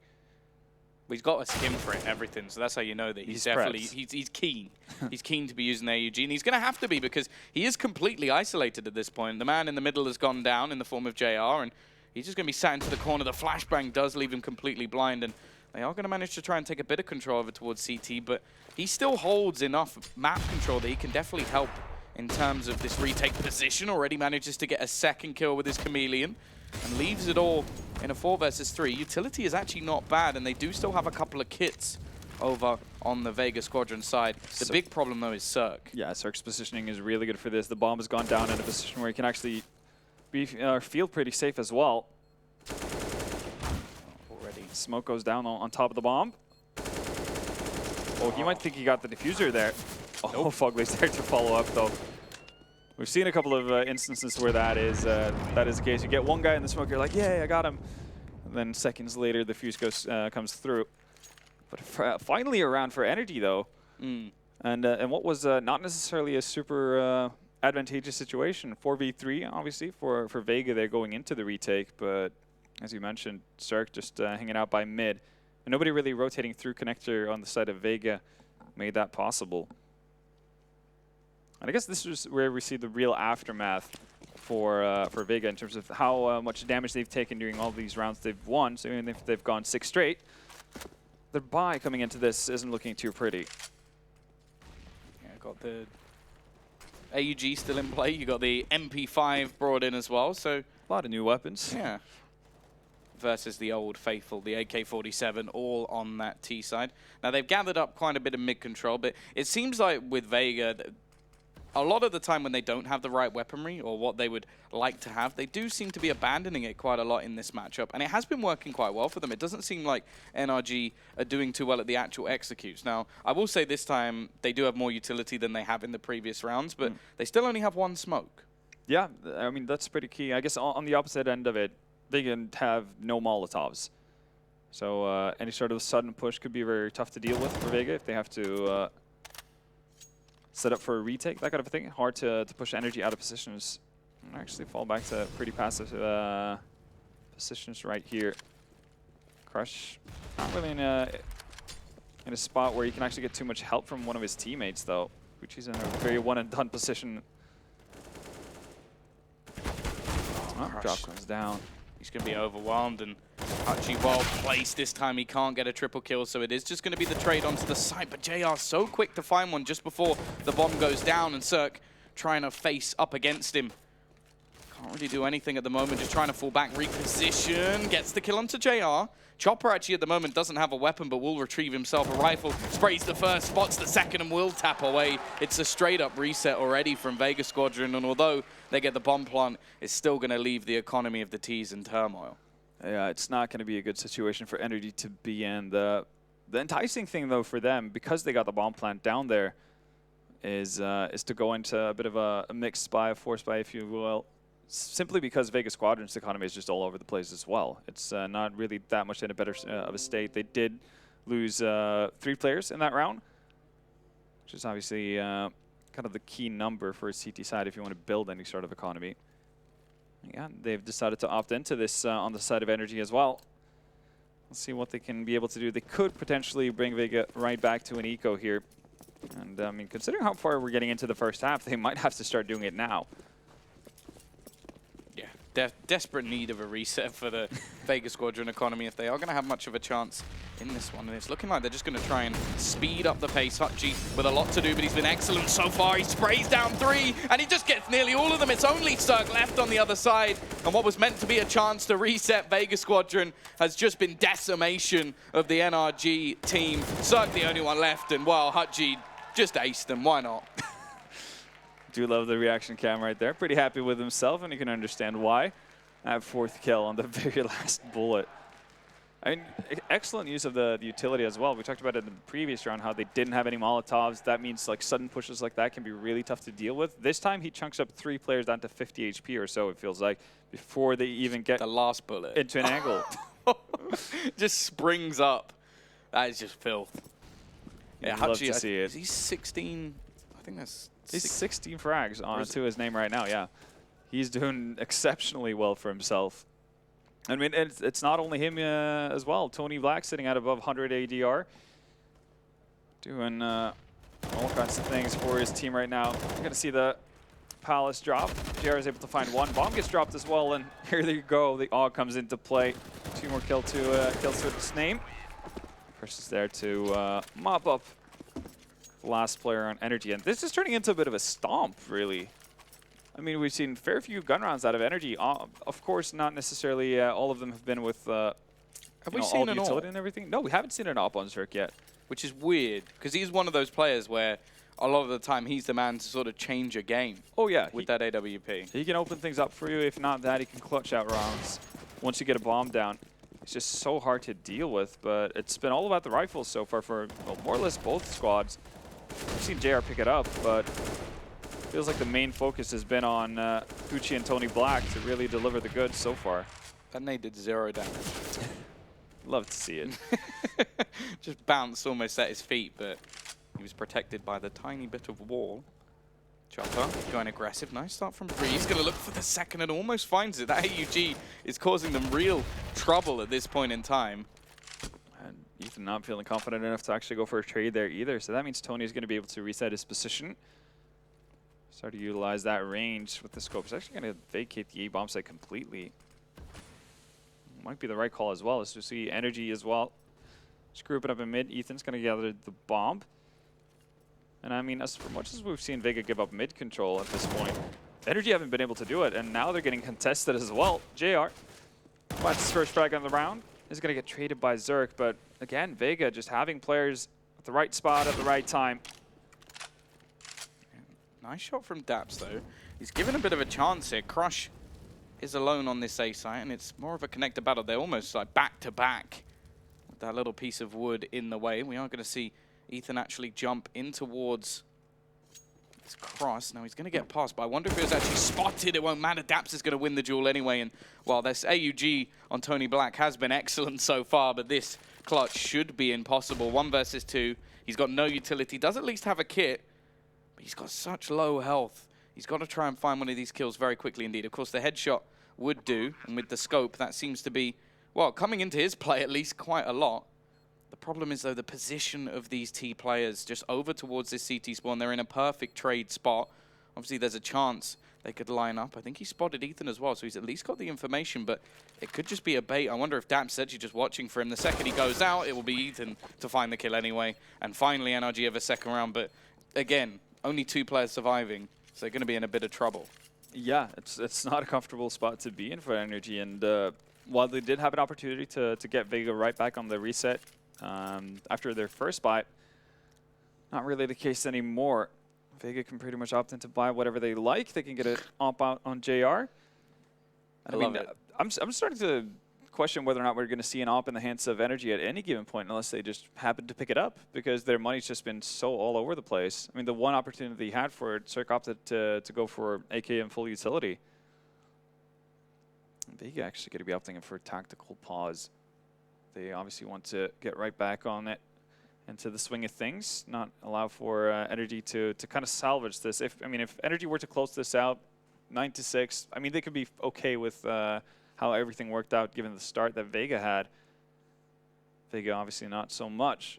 Well, he's got a skin for it and everything, so that's how you know that he's definitely he's keen. He's keen to be using the AUG, and he's going to have to be because he is completely isolated at this point. The man in the middle has gone down in the form of JR, and he's just going to be sat into the corner. The flashbang does leave him completely blind, and they are going to manage to try and take a bit of control over towards CT, but he still holds enough map control that he can definitely help in terms of this retake position. Already manages to get a second kill with his Chameleon and leaves it all in a 4 versus 3. Utility is actually not bad, and they do still have a couple of kits over on the Vega Squadron side. The big problem, though, is Cirque. Yeah, Cirque's positioning is really good for this. The bomb has gone down in a position where he can actually feel pretty safe as well. Already. Smoke goes down on top of the bomb. Oh, he might think he got the diffuser there. Oh, nope. Fugly's there to follow up, though. We've seen a couple of instances where that is the case. You get one guy in the smoke, you're like, yeah, I got him. And then seconds later, the fuse comes through. But finally around for NRG, though. And what was not necessarily a super advantageous situation. 4v3, obviously, for Vega. They're going into the retake, but as you mentioned, Cirque just hanging out by mid. And nobody really rotating through connector on the side of Vega made that possible. And I guess this is where we see the real aftermath for Vega in terms of how much damage they've taken during all these rounds they've won. So even if they've gone 6 straight, their bye coming into this isn't looking too pretty. Yeah, got the AUG still in play. You got the MP5 brought in as well. So a lot of new weapons. Yeah. Versus the old faithful, the AK-47, all on that T side. Now they've gathered up quite a bit of mid control, but it seems like with Vega, a lot of the time when they don't have the right weaponry or what they would like to have, they do seem to be abandoning it quite a lot in this matchup. And it has been working quite well for them. It doesn't seem like NRG are doing too well at the actual executes. Now, I will say this time they do have more utility than they have in the previous rounds, but they still only have 1 smoke. Yeah, I mean, that's pretty key. I guess on the opposite end of it, they can have no Molotovs. So any sort of sudden push could be very tough to deal with for Vega if they have to set up for a retake, that kind of thing. Hard to push NRG out of positions and actually fall back to pretty passive positions right here. Crush, not really in a spot where he can actually get too much help from one of his teammates, though, which he's in a very one-and-done position. Drop comes down. He's going to be overwhelmed, and Hutchie well placed this time. He can't get a triple kill, so it is just going to be the trade onto the side. But JR so quick to find one just before the bomb goes down, and Cirque trying to face up against him. Can't really do anything at the moment, just trying to fall back, reposition, gets the kill onto JR. Chopper actually at the moment doesn't have a weapon, but will retrieve himself a rifle. Sprays the first, spots the second, and will tap away. It's a straight-up reset already from Vega Squadron, and although they get the bomb plant, it's still going to leave the economy of the T's in turmoil. Yeah, it's not going to be a good situation for NRG to be in. The enticing thing, though, for them, because they got the bomb plant down there, is to go into a bit of a mixed buy, a forced buy, if you will, simply because Vega Squadron's economy is just all over the place as well. It's not really that much in a better of a state. They did lose 3 players in that round, which is obviously kind of the key number for a CT side if you want to build any sort of economy. Yeah, they've decided to opt into this on the side of NRG as well. Let's see what they can be able to do. They could potentially bring Vega right back to an eco here. And I mean, considering how far we're getting into the first half, they might have to start doing it now. Yeah, desperate need of a reset for the Vega Squadron economy if they are going to have much of a chance in this one. And it's looking like they're just going to try and speed up the pace. Hutchie with a lot to do, but he's been excellent so far. He sprays down 3, and he just gets nearly all of them. It's only Cirque left on the other side. And what was meant to be a chance to reset Vega Squadron has just been decimation of the NRG team. Cirque the only one left, and well, Hutchie just aced them. Why not? Do love the reaction cam right there. Pretty happy with himself, and you can understand why. I have 4th kill on the very last bullet. I mean, excellent use of the utility as well. We talked about it in the previous round, how they didn't have any Molotovs. That means like sudden pushes like that can be really tough to deal with. This time he chunks up 3 players down to 50 HP or so, it feels like, before they even get the last bullet into an angle. Just springs up. That is just filth. Yeah, I'd love to see it. He's 16. I think that's... He's 16 frags onto his name right now, yeah. He's doing exceptionally well for himself. I mean, it's not only him as well. Tony Black sitting at above 100 ADR. Doing all kinds of things for his team right now. You're going to see the Palace drop. JR is able to find 1. Bomb gets dropped as well, and here they go. The AUG comes into play. 2 more kills to its name. Pressure's there to mop up last player on NRG, and this is turning into a bit of a stomp, really. I mean, we've seen fair few gun rounds out of NRG. Of course, not necessarily all of them have been with have we seen all the an utility AWP? And everything. No, we haven't seen an AWP on Zerk yet. Which is weird, because he's one of those players where a lot of the time he's the man to sort of change a game. Oh yeah, with that AWP. He can open things up for you. If not that, he can clutch out rounds once you get a bomb down. It's just so hard to deal with, but it's been all about the rifles so far for more or less both squads. I've seen JR pick it up, but feels like the main focus has been on Uchi and Tony Black to really deliver the goods so far. That nade did 0 damage. Love to see it. Just bounced almost at his feet, but he was protected by the tiny bit of wall. Chopper going aggressive. Nice start from Bree. He's going to look for the second and almost finds it. That AUG is causing them real trouble at this point in time. And Ethan not feeling confident enough to actually go for a trade there either. So that means Tony is going to be able to reset his position. Start to utilize that range with the scope. He's actually going to vacate the A-bomb site completely. Might be the right call as well. As we see NRG as well. Just grouping up in mid. Ethan's going to gather the bomb. And I mean, as for much as we've seen Vega give up mid control at this point, NRG haven't been able to do it, and now they're getting contested as well. JR finds his first frag on the round. He's going to get traded by Zerk, but again, Vega just having players at the right spot at the right time. Nice shot from Daps, though. He's given a bit of a chance here. Crush is alone on this A site, and it's more of a connector battle. They're almost like back-to-back with that little piece of wood in the way. We are going to see Ethan actually jump in towards this cross. Now he's going to get past, but I wonder if it was actually spotted. It won't matter. Daps is going to win the duel anyway. And while this AUG on Tony Black has been excellent so far, but this clutch should be impossible. 1 versus 2. He's got no utility. Does at least have a kit, but he's got such low health. He's got to try and find one of these kills very quickly indeed. Of course, the headshot would do, and with the scope, that seems to be, well, coming into his play at least quite a lot. The problem is, though, the position of these T players just over towards this CT spawn. They're in a perfect trade spot. Obviously, there's a chance they could line up. I think he spotted Ethan as well, so he's at least got the information, but it could just be a bait. I wonder if Daps is actually just watching for him. The second he goes out, it will be Ethan to find the kill anyway. And finally, NRG have a second round, but again, only 2 players surviving, so they're going to be in a bit of trouble. Yeah, it's not a comfortable spot to be in for NRG, and while they did have an opportunity to get Vega right back on the reset, after their first buy, not really the case anymore. Vega can pretty much opt in to buy whatever they like. They can get an op out on JR. I love it. I'm starting to question whether or not we're going to see an op in the hands of NRG at any given point unless they just happen to pick it up, because their money's just been so all over the place. I mean, the one opportunity he had for it, Cirque opted to go for AK and full utility. Vega actually going to be opting for a tactical pause. They obviously want to get right back on it into the swing of things, not allow for NRG to kind of salvage this. If NRG were to close this out 9-6, I mean, they could be okay with how everything worked out given the start that Vega had. Vega obviously not so much.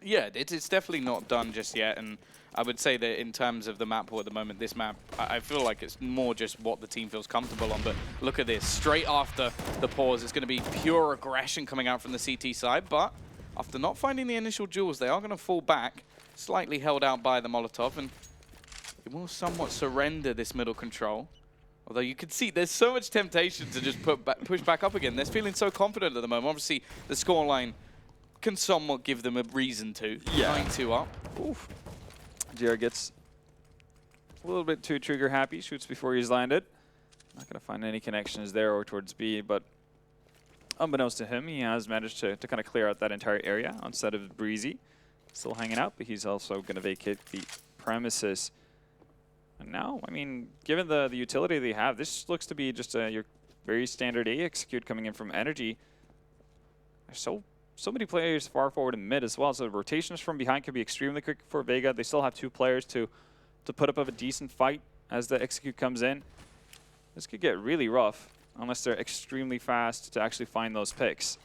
Yeah, it's definitely not done just yet, and I would say that in terms of the map pool at the moment, this map, I feel like it's more just what the team feels comfortable on, but look at this. Straight after the pause, it's going to be pure aggression coming out from the CT side, but after not finding the initial jewels, they are going to fall back, slightly held out by the Molotov, and it will somewhat surrender this middle control. Although you can see there's so much temptation to just push back up again. They're feeling so confident at the moment. Obviously, the scoreline can somewhat give them a reason to. Yeah. 9-2 up. Oof. JR gets a little bit too trigger happy, shoots before he's landed. Not going to find any connections there or towards B, but unbeknownst to him, he has managed to kind of clear out that entire area instead of Breezy. Still hanging out, but he's also going to vacate the premises. And now, I mean, given the utility they have, this looks to be just your very standard A execute coming in from NRG. There's so many players far forward in mid as well, so the rotations from behind can be extremely quick for Vega. They still have 2 players to put up of a decent fight as the execute comes in. This could get really rough unless they're extremely fast to actually find those picks.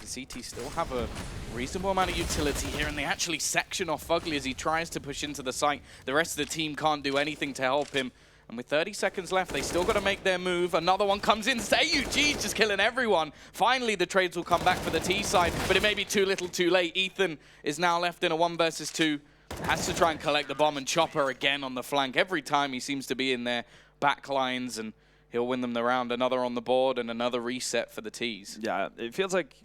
The CT still have a reasonable amount of utility here, and they actually section off Fugly as he tries to push into the site. The rest of the team can't do anything to help him. And with 30 seconds left, they still got to make their move. Another one comes in. AUG's just killing everyone. Finally, the trades will come back for the T side, but it may be too little too late. Ethan is now left in a 1 versus 2. Has to try and collect the bomb, and Chopper again on the flank. Every time he seems to be in their back lines, and he'll win them the round. Another on the board and another reset for the T's. Yeah, it feels like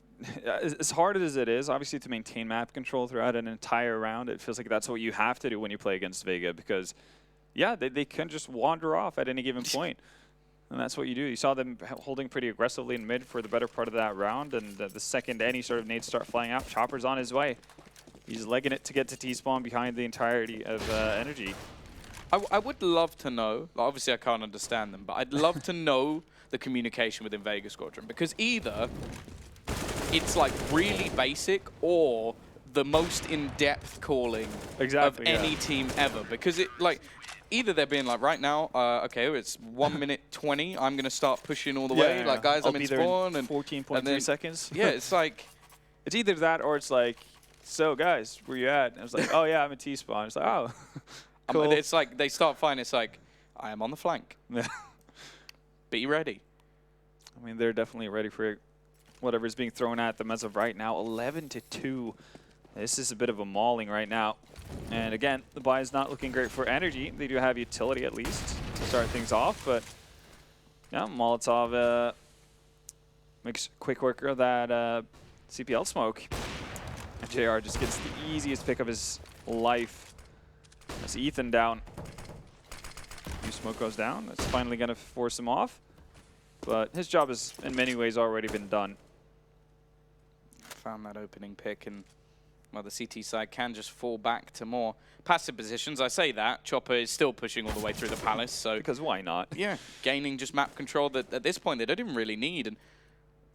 as hard as it is, obviously, to maintain map control throughout an entire round, it feels like that's what you have to do when you play against Vega, because yeah, they can just wander off at any given point. And that's what you do. You saw them holding pretty aggressively in mid for the better part of that round, and the second any sort of nades start flying out, Chopper's on his way. He's legging it to get to T-spawn behind the entirety of NRG. I would love to know, obviously I can't understand them, but I'd love to know the communication within Vega Squadron, because either it's like really basic or the most in-depth calling of any team ever, because it like either they're being like right now, okay, it's 1 minute 20, I'm gonna start pushing all the way, like guys, I'm in spawn, and 14.3 seconds. Yeah, it's like it's either that or it's like, so guys, where you at? And I was like, oh yeah, I'm in T-spawn. It's like, oh, cool. It's like they start fighting. It's like, I am on the flank. Be ready. I mean, they're definitely ready for whatever's being thrown at them as of right now. 11-2. This is a bit of a mauling right now. And again, the buy is not looking great for NRG. They do have utility at least to start things off, but yeah, Molotov makes quick work of that CPL smoke. And JR just gets the easiest pick of his life. That's Ethan down. New smoke goes down. That's finally going to force him off. But his job has, in many ways, already been done. Found that opening pick, and well, the CT side can just fall back to more passive positions. I say that. Chopper is still pushing all the way through the palace. So because why not? Yeah, gaining just map control that at this point they don't even really need. And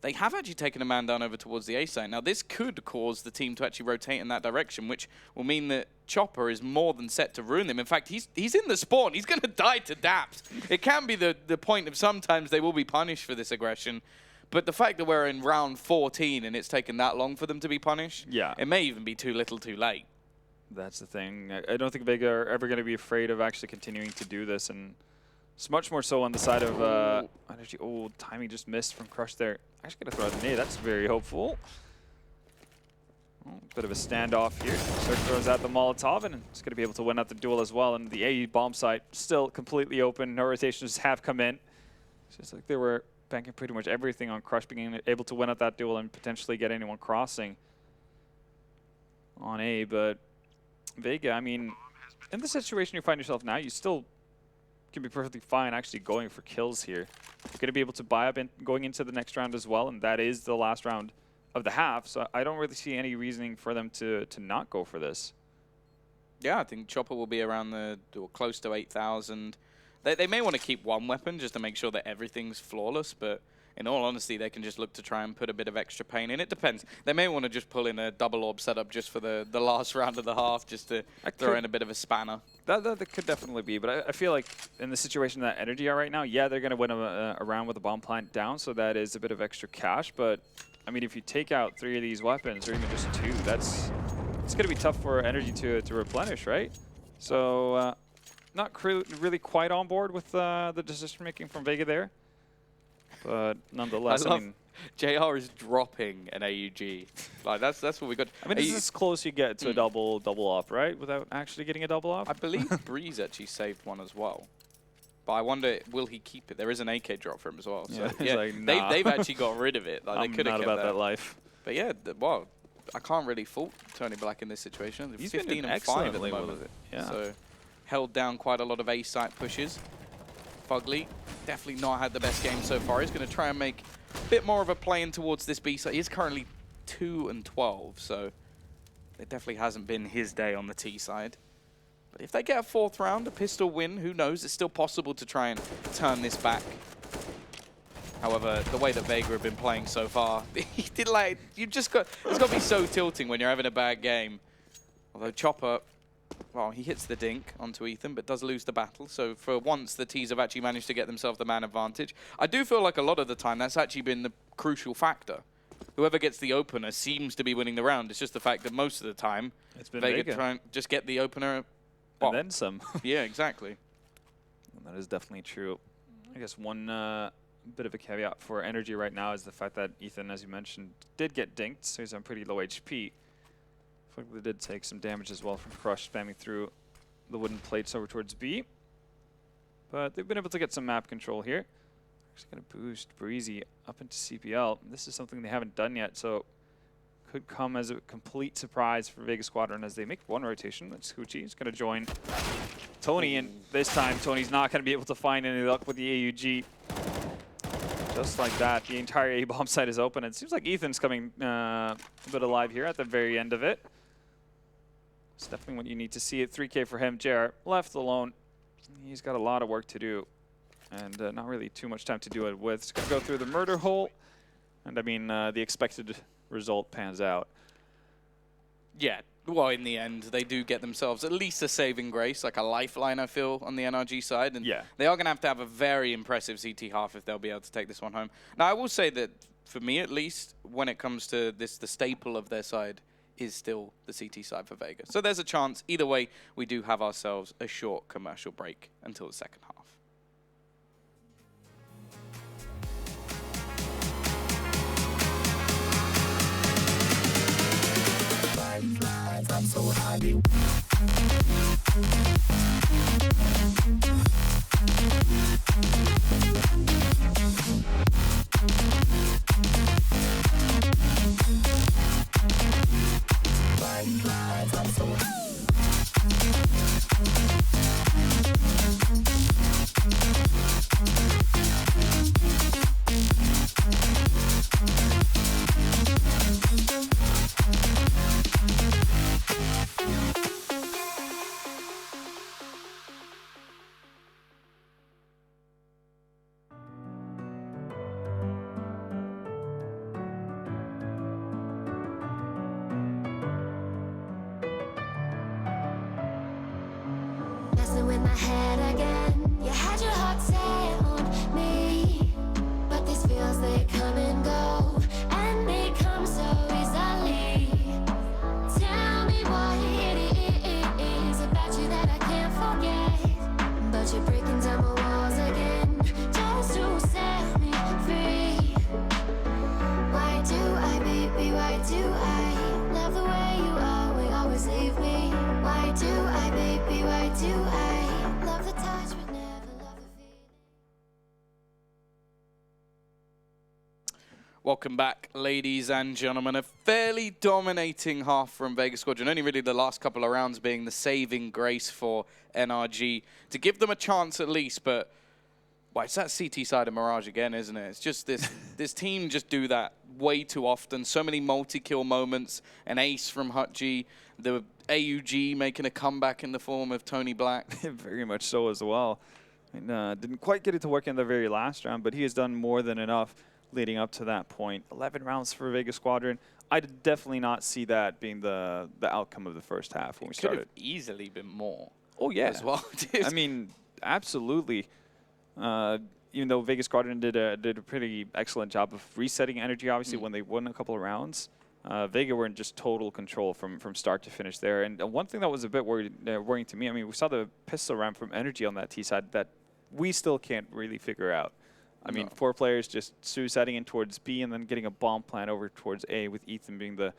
they have actually taken a man down over towards the A side. Now, this could cause the team to actually rotate in that direction, which will mean that Chopper is more than set to ruin them. In fact, he's in the spawn. He's going to die to daps. It can be the point of sometimes they will be punished for this aggression. But the fact that we're in round 14 and it's taken that long for them to be punished, yeah, it may even be too little too late. That's the thing. I don't think Vega are ever going to be afraid of actually continuing to do this. And it's much more so on the side of NRG. Oh, timing just missed from Crush there. Actually going to throw out the nade. That's very hopeful. Oh, bit of a standoff here. Cirque throws out the Molotov, and it's going to be able to win out the duel as well. And the A bomb site still completely open. No rotations have come in. It's just like they were banking pretty much everything on Crush being able to win out that duel and potentially get anyone crossing on A. But Vega, I mean, in the situation you find yourself now, you still can be perfectly fine actually going for kills here. You're going to be able to buy up going into the next round as well, and that is the last round of the half, so I don't really see any reasoning for them to not go for this. Yeah, I think Chopper will be around or close to 8,000. They may want to keep one weapon just to make sure that everything's flawless, but in all honesty, they can just look to try and put a bit of extra pain in. It depends. They may want to just pull in a double orb setup just for the last round of the half, just to throw in a bit of a spanner. That could definitely be, but I feel like in the situation that NRG are right now, yeah, they're going to win a round with a bomb plant down, so that is a bit of extra cash. But, I mean, if you take out 3 of these weapons, or even just 2, it's going to be tough for NRG to replenish, right? So, not really quite on board with the decision-making from Vega there. But nonetheless, I mean, JR is dropping an AUG. Like that's what we got. I mean, this is as close you get to a double off, right? Without actually getting a double off. I believe Breeze actually saved one as well. But I wonder, will he keep it? There is an AK drop for him as well. So yeah, like, nah. they've actually got rid of it. Like, I'm they could have not kept about that life. But yeah, well, I can't really fault Tony Black in this situation. He's 15 been and 5 at the with moment. it. Yeah. So held down quite a lot of A-site pushes. Fugly definitely not had the best game so far. He's going to try and make a bit more of a play in towards this B side. He's currently 2 and 12, so it definitely hasn't been his day on the T side. But if they get a 4th round, a pistol win, who knows? It's still possible to try and turn this back. However, the way that Vega have been playing so far, it's got to be so tilting when you're having a bad game. Although Chopper, well, he hits the dink onto Ethan, but does lose the battle. So for once, the T's have actually managed to get themselves the man advantage. I do feel like a lot of the time that's actually been the crucial factor. Whoever gets the opener seems to be winning the round. It's just the fact that most of the time, it's been Vega try and just get the opener. Well, and then some. Yeah, exactly. And that is definitely true. I guess one bit of a caveat for NRG right now is the fact that Ethan, as you mentioned, did get dinked, so he's on pretty low HP. They did take some damage as well from Crush spamming through the wooden plates over towards B. But they've been able to get some map control here. Just going to boost Breezy up into CPL. This is something they haven't done yet, so could come as a complete surprise for Vega Squadron as they make one rotation. That's Hoochie. He's going to join Tony, and this time Tony's not going to be able to find any luck with the AUG. Just like that, the entire A-bomb site is open. It seems like Ethan's coming a bit alive here at the very end of it. It's definitely what you need to see at 3K for him. JR left alone. He's got a lot of work to do, and not really too much time to do it with. He's going to go through the murder hole, and I mean, the expected result pans out. Yeah, well, in the end, they do get themselves at least a saving grace, like a lifeline, I feel, on the NRG side. And yeah, they are going to have a very impressive CT half if they'll be able to take this one home. Now, I will say that, for me at least, when it comes to this, the staple of their side is still the CT side for Vega. So there's a chance. Either way, we do have ourselves a short commercial break until the second half. I'm so happy. I'm so with my head again. You had your heart set on me, but these feels, they come and go, and they come so easily. Tell me what it is about you that I can't forget, but you're breaking down my walls again just to set me free. Why do I, baby, why do I love the way you always leave me? Why do I, baby, why do I love the touch but never love the feeling? Welcome back, ladies and gentlemen. A fairly dominating half from Vega Squadron. Only really the last couple of rounds being the saving grace for NRG to give them a chance at least. But well, it's that CT side of Mirage again, isn't it? It's just this team just do that way too often. So many multi-kill moments. An ace from Hutji. The AUG making a comeback in the form of Tony Black. Very much so as well. And, didn't quite get it to work in the very last round, but he has done more than enough leading up to that point. 11 rounds for Vega Squadron. I'd definitely not see that being the outcome of the first half when we started. Could have easily been more. Oh, yeah. As well. I mean, absolutely. Even though Vega Squadron did a pretty excellent job of resetting energy, obviously, when they won a couple of rounds. Vega were in just total control from start to finish there. And one thing that was a bit worrying to me, I mean, we saw the pistol ramp from energy on that T side that we still can't really figure out. I mean, 4 players just suiciding in towards B and then getting a bomb plant over towards A with Ethan being the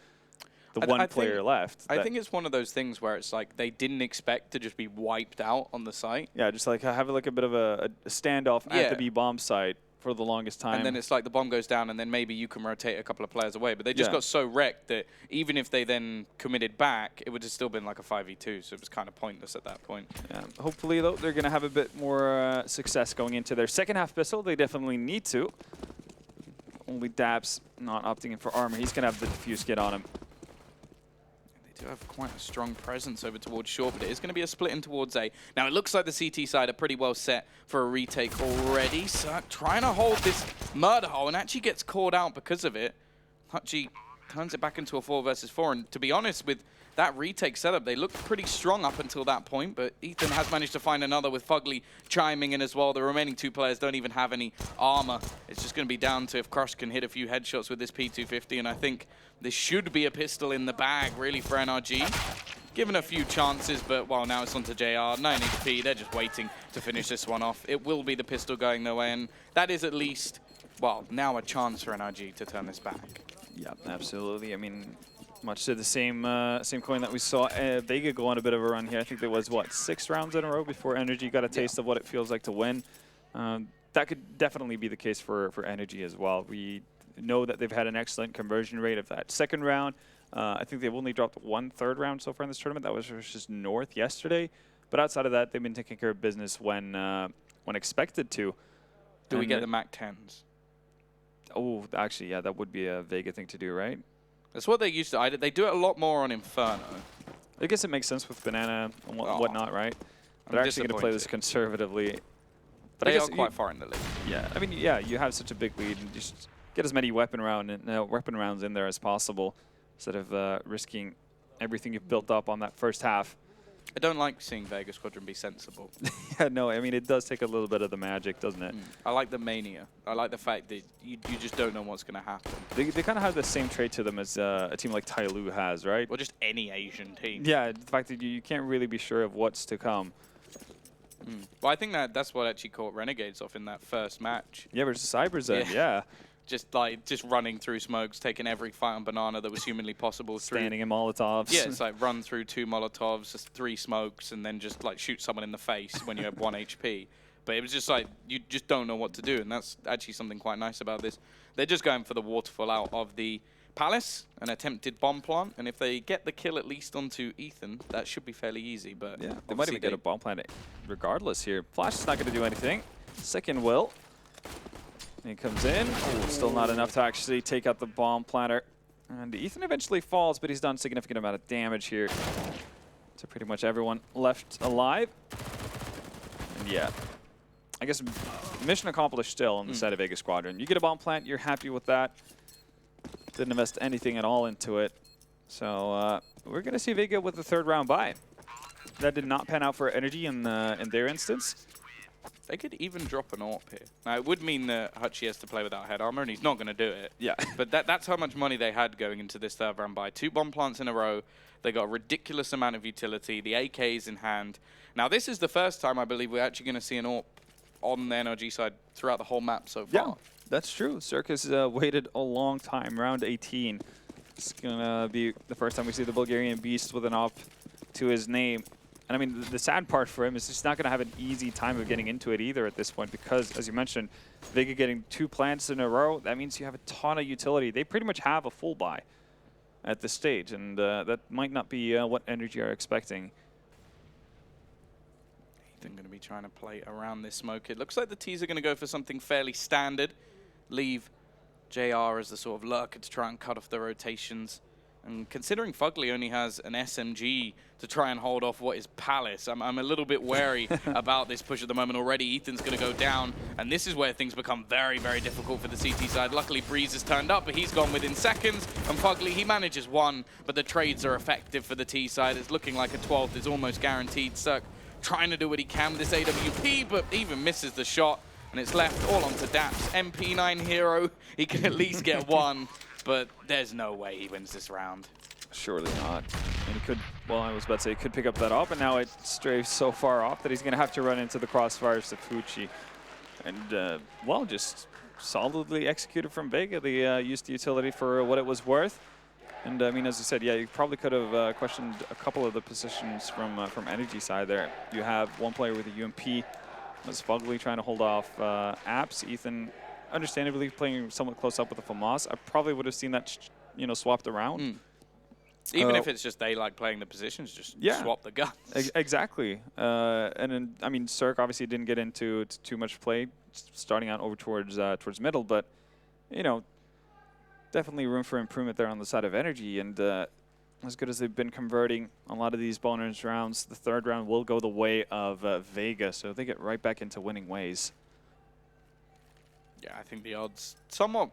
one player left. I think it's one of those things where it's like they didn't expect to just be wiped out on the site. Yeah, just like have like a bit of a standoff at the B bomb site for the longest time. And then it's like the bomb goes down and then maybe you can rotate a couple of players away. But they just got so wrecked that even if they then committed back, it would have still been like a 5v2. So it was kind of pointless at that point. Yeah. Hopefully, though, they're going to have a bit more success going into their second half pistol. They definitely need to. Only Dabs not opting in for armor. He's going to have the diffuse get on him. Do have quite a strong presence over towards short, but it is going to be a split in towards A. Now, it looks like the CT side are pretty well set for a retake already. So trying to hold this murder hole and actually gets called out because of it. Hutji turns it back into a 4 versus 4. And to be honest, with that retake setup, they looked pretty strong up until that point. But Ethan has managed to find another with Fugly chiming in as well. The remaining 2 players don't even have any armor. It's just going to be down to if Crush can hit a few headshots with this P250. And I think this should be a pistol in the bag, really, for NRG. Given a few chances, but, well, now it's on to JR. 9 HP, they're just waiting to finish this one off. It will be the pistol going their way, and that is at least, well, now a chance for NRG to turn this back. Yeah, absolutely. I mean, much to the same coin that we saw Vega go on a bit of a run here. I think there was, what, 6 rounds in a row before NRG got a taste of what it feels like to win. That could definitely be the case for NRG as well. We know that they've had an excellent conversion rate of that second round. I think they've only dropped 1 third round so far in this tournament. That was versus North yesterday. But outside of that, they've been taking care of business when expected to. Do we get the MAC 10s? Oh, actually, yeah, that would be a Vega thing to do, right? That's what they used to. They do it a lot more on Inferno. I guess it makes sense with Banana and whatnot, right? They're actually going to play this conservatively. But they are quite far in the lead. Yeah, I mean, yeah, you have such a big lead, and just get as many weapon rounds in there as possible, instead of risking everything you've built up on that first half. I don't like seeing Vega Squadron be sensible. Yeah, no, I mean, it does take a little bit of the magic, doesn't it? I like the mania. I like the fact that you just don't know what's going to happen. They kind of have the same trait to them as a team like Tyloo has, right? Or just any Asian team. Yeah, the fact that you can't really be sure of what's to come. Well, I think that's what actually caught Renegades off in that first match. Yeah, versus Cyberzen, yeah. Just running through smokes, taking every fight on Banana that was humanly possible. Standing in Molotovs. Yeah, it's like run through 2 Molotovs, just 3 smokes, and then just like shoot someone in the face when you have 1 HP. But it was just like, you just don't know what to do, and that's actually something quite nice about this. They're just going for the waterfall out of the Palace, an attempted bomb plant, and if they get the kill at least onto Ethan, that should be fairly easy. But yeah, they might even get a bomb plant regardless here. Flash is not going to do anything. Second will. He comes in. Oh, still not enough to actually take out the bomb planter. And Ethan eventually falls, but he's done a significant amount of damage here to pretty much everyone left alive. And yeah, I guess mission accomplished still on the side of Vega Squadron. You get a bomb plant, you're happy with that. Didn't invest anything at all into it. So we're going to see Vega with the 3rd round bye. That did not pan out for Energy in their instance. They could even drop an AWP here. Now, it would mean that Hutji has to play without head armor, and he's not going to do it. Yeah. But that's how much money they had going into this 3rd round bye. 2 bomb plants in a row. They got a ridiculous amount of utility. The AK's in hand. Now, this is the first time, I believe, we're actually going to see an AWP on the NRG side throughout the whole map so far. Yeah, that's true. Circus waited a long time. Round 18. It's going to be the first time we see the Bulgarian Beast with an AWP to his name. And I mean, the sad part for him is he's not going to have an easy time of getting into it either at this point because, as you mentioned, Vega getting 2 plants in a row, that means you have a ton of utility. They pretty much have a full buy at this stage, and that might not be what NRG are expecting. Ethan going to be trying to play around this smoke. It looks like the T's are going to go for something fairly standard. Leave JR as the sort of lurker to try and cut off the rotations. And considering Fugly only has an SMG to try and hold off what is Palace, I'm a little bit wary about this push at the moment already. Ethan's going to go down, and this is where things become very, very difficult for the CT side. Luckily, Breeze has turned up, but he's gone within seconds, and Fugly, he manages 1, but the trades are effective for the T side. It's looking like a 12th is almost guaranteed. Cirque trying to do what he can with this AWP, but even misses the shot, and it's left all onto Daps. MP9 hero, he can at least get 1. But there's no way he wins this round. Surely not. And he could, well, I was about to say he could pick up that up, and now it strays so far off that he's going to have to run into the crossfires of Fuchi. And, well, just solidly executed from Vega. They used the utility for what it was worth. And, I mean, as you said, yeah, you probably could have questioned a couple of the positions from NRG side there. You have one player with a UMP. Was Fugly trying to hold off Apps. Ethan, understandably, playing somewhat close up with the FAMAS. I probably would have seen that, you know, swapped around. Even if it's just they like playing the positions, just swap the guns. Exactly. And then, I mean, Cirque obviously didn't get into too much play, starting out over towards middle, but, you know, definitely room for improvement there on the side of NRG. And as good as they've been converting a lot of these bonus rounds, the 3rd round will go the way of Vega, so they get right back into winning ways. Yeah, I think the odds somewhat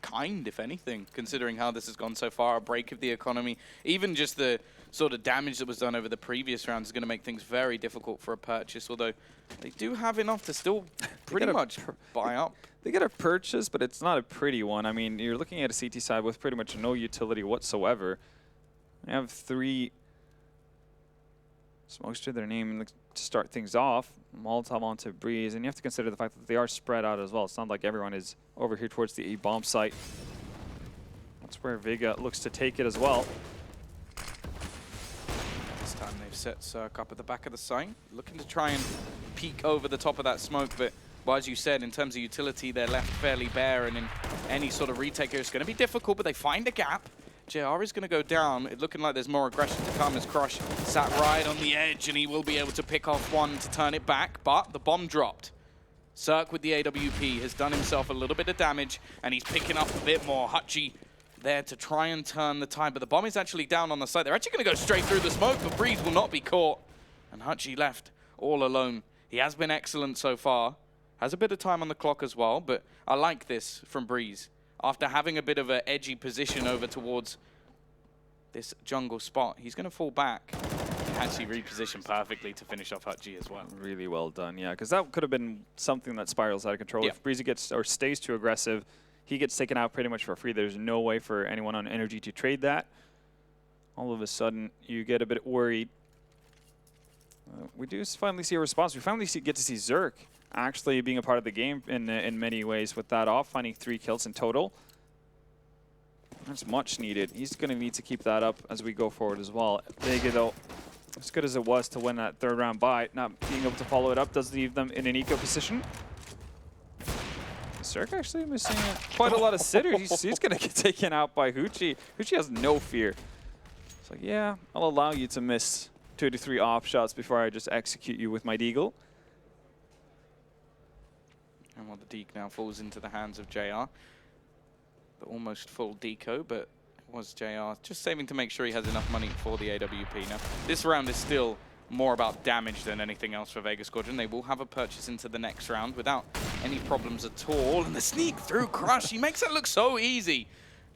kind, if anything, considering how this has gone so far. A break of the economy, even just the sort of damage that was done over the previous rounds is going to make things very difficult for a purchase, although they do have enough to still pretty much buy up. They get a purchase, but it's not a pretty one. I mean, you're looking at a CT side with pretty much no utility whatsoever. They have 3 smokes to their name to start things off. Molotov onto Breeze, and you have to consider the fact that they are spread out as well. It's not like everyone is over here towards the A-bomb site. That's where Vega looks to take it as well. This time they've set Cirque up at the back of the site, looking to try and peek over the top of that smoke, but well, as you said, in terms of utility, they're left fairly bare, and in any sort of retake, it's going to be difficult, but they find a gap. JR is going to go down. It's looking like there's more aggression to come as Crush sat right on the edge, and he will be able to pick off 1 to turn it back, but the bomb dropped. Cirque with the AWP has done himself a little bit of damage, and he's picking up a bit more. Hutchie there to try and turn the tide, but the bomb is actually down on the side. They're actually going to go straight through the smoke, but Breeze will not be caught, and Hutchie left all alone. He has been excellent so far. Has a bit of time on the clock as well, but I like this from Breeze. After having a bit of an edgy position over towards this jungle spot, he's going to fall back. Actually repositioned perfectly to finish off Hutchie as well. Really well done, yeah, because that could have been something that spirals out of control. If Breezy gets or stays too aggressive, he gets taken out pretty much for free. There's no way for anyone on NRG to trade that. All of a sudden, you get a bit worried. We do finally see a response. We finally get to see Zerk actually being a part of the game in many ways with that off, finding 3 kills in total. That's much needed. He's going to need to keep that up as we go forward as well. Vega, though, as good as it was to win that 3rd round bye, not being able to follow it up does leave them in an eco position. Cirque actually missing quite a lot of sitters. He's going to get taken out by Hoochie. Hoochie has no fear. It's like, yeah, I'll allow you to miss 2 to 3 off shots before I just execute you with my deagle. And while the deke now falls into the hands of JR. The almost full deco, but it was JR just saving to make sure he has enough money for the AWP. Now, this round is still more about damage than anything else for Vega Squadron. They will have a purchase into the next round without any problems at all. And the sneak through Crush, he makes it look so easy.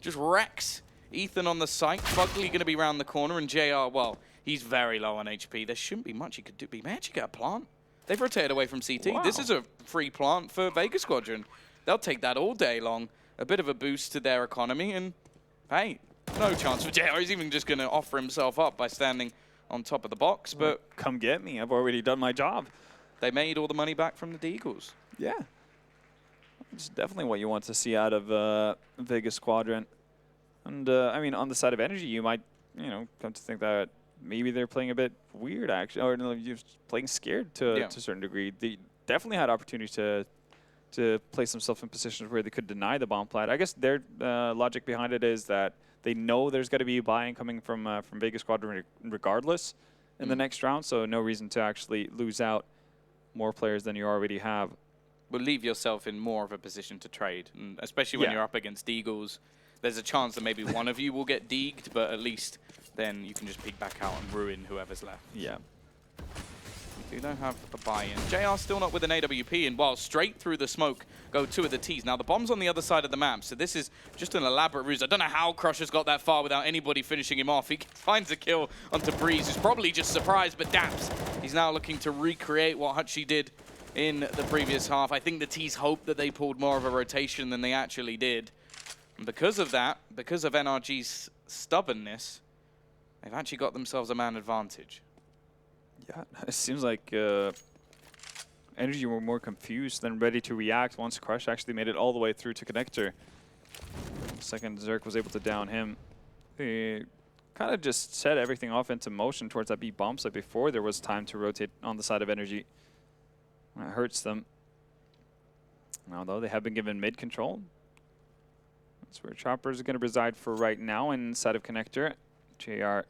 Just wrecks Ethan on the site. Fugly going to be around the corner, and JR, well, he's very low on HP. There shouldn't be much he could do. He may actually get a plant. They've rotated away from CT. Wow. This is a free plant for Vega Squadron. They'll take that all day long. A bit of a boost to their economy, and hey, no chance for JR. He's even just going to offer himself up by standing on top of the box, but... Come get me. I've already done my job. They made all the money back from the Deagles. Yeah. It's definitely what you want to see out of Vega Squadron. And, I mean, on the side of NRG, you might, you know, come to think that maybe they're playing a bit weird, actually, or no, just playing scared to a certain degree. They definitely had opportunities to place themselves in positions where they could deny the bomb plant. I guess their logic behind it is that they know there's got to be buy-in coming from Vega Squadron regardless in the next round, so no reason to actually lose out more players than you already have. But leave yourself in more of a position to trade, and especially when you're up against Deagles. There's a chance that maybe one of you will get deegged, but at least then you can just peek back out and ruin whoever's left. Yeah. We don't have a buy-in. JR still not with an AWP, and while straight through the smoke go two of the Ts. Now the bomb's on the other side of the map, so this is just an elaborate ruse. I don't know how Crusher's got that far without anybody finishing him off. He finds a kill onto Breeze, who's probably just surprised, but Daps, he's now looking to recreate what Hutchie did in the previous half. I think the Ts hoped that they pulled more of a rotation than they actually did. And because of that, because of NRG's stubbornness, they've actually got themselves a man advantage. Yeah, it seems like NRG were more confused than ready to react once Crush actually made it all the way through to Connector. Second, Zerk was able to down him. They kind of just set everything off into motion towards that B bomb site before there was time to rotate on the side of NRG. That hurts them. Now, though, they have been given mid control. That's where Chopper's going to reside for right now inside of Connector. JR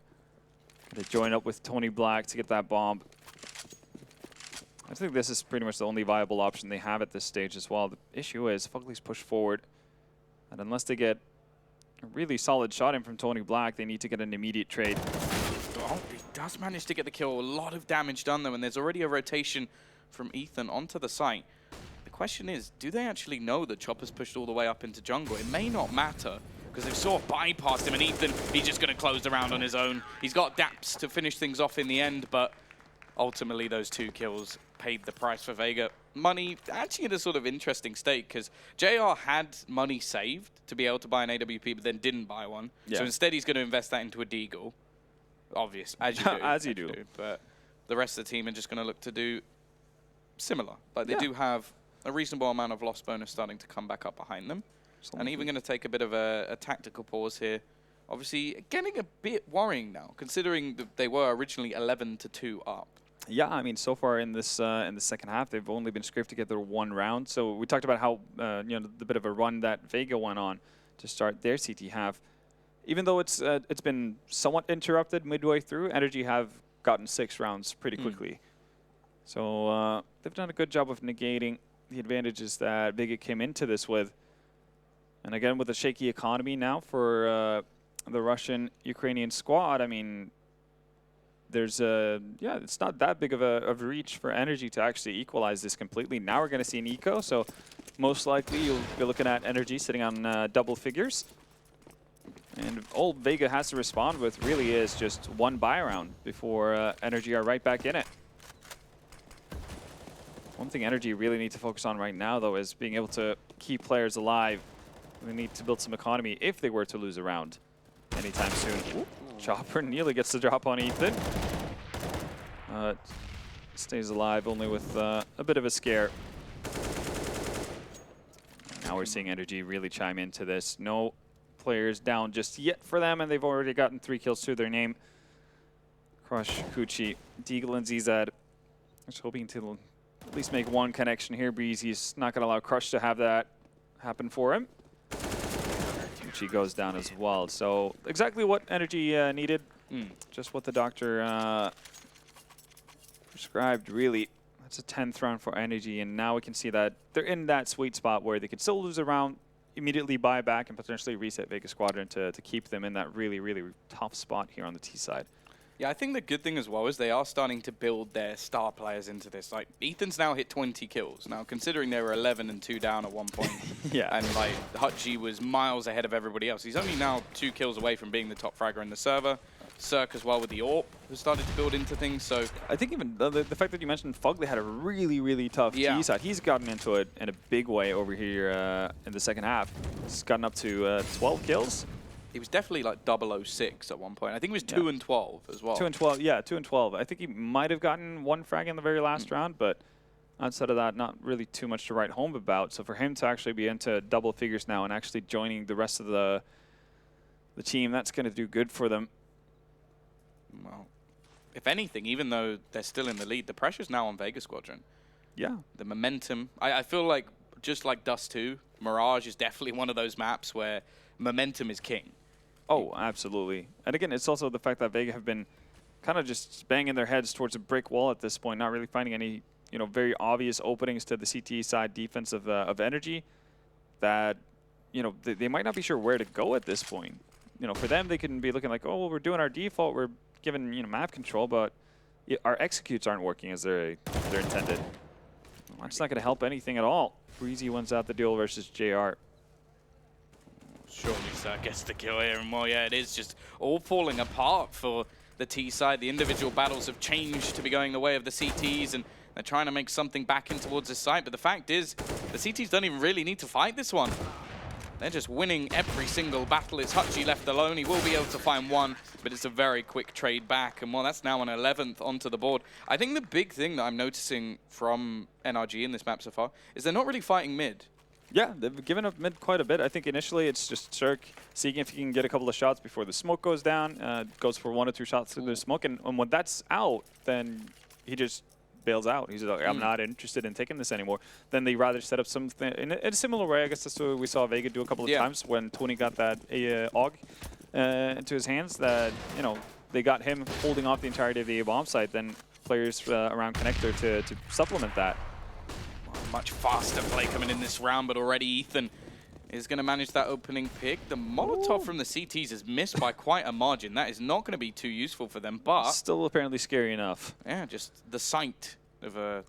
going to join up with Tony Black to get that bomb. I think this is pretty much the only viable option they have at this stage as well. The issue is Fugly's pushed forward, and unless they get a really solid shot in from Tony Black, they need to get an immediate trade. Oh, he does manage to get the kill. A lot of damage done, though, and there's already a rotation from Ethan onto the site. The question is, do they actually know that Chopper's pushed all the way up into jungle? It may not matter, because they've sort of bypassed him, and Ethan, he's just going to close the round on his own. He's got Daps to finish things off in the end, but ultimately those 2 kills paid the price for Vega. Money actually in a sort of interesting state, because JR had money saved to be able to buy an AWP, but then didn't buy one. Yeah. So instead he's going to invest that into a Deagle. Obvious, as you do. As you do. But the rest of the team are just going to look to do similar. Like they do have a reasonable amount of loss bonus starting to come back up behind them. And even going to take a bit of a tactical pause here. Obviously, getting a bit worrying now, considering that they were originally 11-2 up. Yeah, I mean, so far in this in the second half, they've only been scraped together 1 round. So we talked about how you know, the bit of a run that Vega went on to start their CT half. Even though it's been somewhat interrupted midway through, NRG have gotten 6 rounds pretty quickly. So they've done a good job of negating the advantages that Vega came into this with. And again, with a shaky economy now for the Russian-Ukrainian squad, I mean, there's it's not that big of a reach for NRG to actually equalize this completely. Now we're going to see an eco, so most likely you'll be looking at NRG sitting on double figures. And all Vega has to respond with really is just 1 buy round before NRG are right back in it. One thing NRG really need to focus on right now, though, is being able to keep players alive. They need to build some economy if they were to lose a round anytime soon. Ooh. Chopper nearly gets the drop on Ethan. Stays alive only with a bit of a scare. Now we're seeing NRG really chime into this. No players down just yet for them, and they've already gotten 3 kills to their name. Crush, Kuchi, Deagle, and ZZ. Just hoping to at least make 1 connection here. Breezy's not going to allow Crush to have that happen for him. Kuchi goes down as well. So exactly what NRG needed. Just what the doctor prescribed, really. That's a 10th round for NRG, and now we can see that they're in that sweet spot where they could still lose a round, immediately buy back, and potentially reset Vega Squadron to keep them in that really, really tough spot here on the T side. Yeah, I think the good thing as well is they are starting to build their star players into this. Like, Ethan's now hit 20 kills. Now, considering they were 11-2 down at one point, and like Hutchie was miles ahead of everybody else. He's only now 2 kills away from being the top fragger in the server. Cirque as well with the AWP has started to build into things. So I think even the fact that you mentioned Fugly had a really, really tough T side. He's gotten into it in a big way over here in the second half. He's gotten up to 12 kills. He was definitely like 006 at one point. I think he was 2 and 12 as well. 2 and 12, yeah, 2 and 12. I think he might have gotten 1 frag in the very last round, but outside of that, not really too much to write home about. So for him to actually be into double figures now and actually joining the rest of the team, that's going to do good for them. Well, if anything, even though they're still in the lead, the pressure's now on Vega Squadron. Yeah. The momentum. I feel like, just like Dust 2, Mirage is definitely one of those maps where momentum is king. Oh, absolutely. And again, it's also the fact that Vega have been kind of just banging their heads towards a brick wall at this point, not really finding any, very obvious openings to the CT side defense of NRG that, they might not be sure where to go at this point. For them, they can be looking like, oh, well, we're doing our default, we're given, map control, but our executes aren't working as they're intended. Well, that's not going to help anything at all. Breezy wins out the duel versus JR. Surely Sir gets the kill here, and well, yeah, it is just all falling apart for the T side. The individual battles have changed to be going the way of the CTs, and they're trying to make something back in towards this site. But the fact is, the CTs don't even really need to fight this one. They're just winning every single battle. It's Hutchie left alone. He will be able to find one, but it's a very quick trade back. And well, that's now an 11th onto the board. I think the big thing that I'm noticing from NRG in this map so far is they're not really fighting mid. Yeah, they've given up mid quite a bit. I think initially it's just Cirque seeing if he can get a couple of shots before the smoke goes down. Goes for 1 or 2 shots through the smoke, and when that's out, then he just bails out. He's like, I'm not interested in taking this anymore. Then they rather set up something in a similar way. I guess that's what we saw Vega do a couple of times when Tony got that AUG into his hands. That they got him holding off the entirety of the bomb site. Then players around connector to supplement that. Much faster play coming in this round, but already Ethan is going to manage that opening pick. The Molotov from the CTs is missed by quite a margin. That is not going to be too useful for them, but... Still apparently scary enough. Yeah, just the sight of a...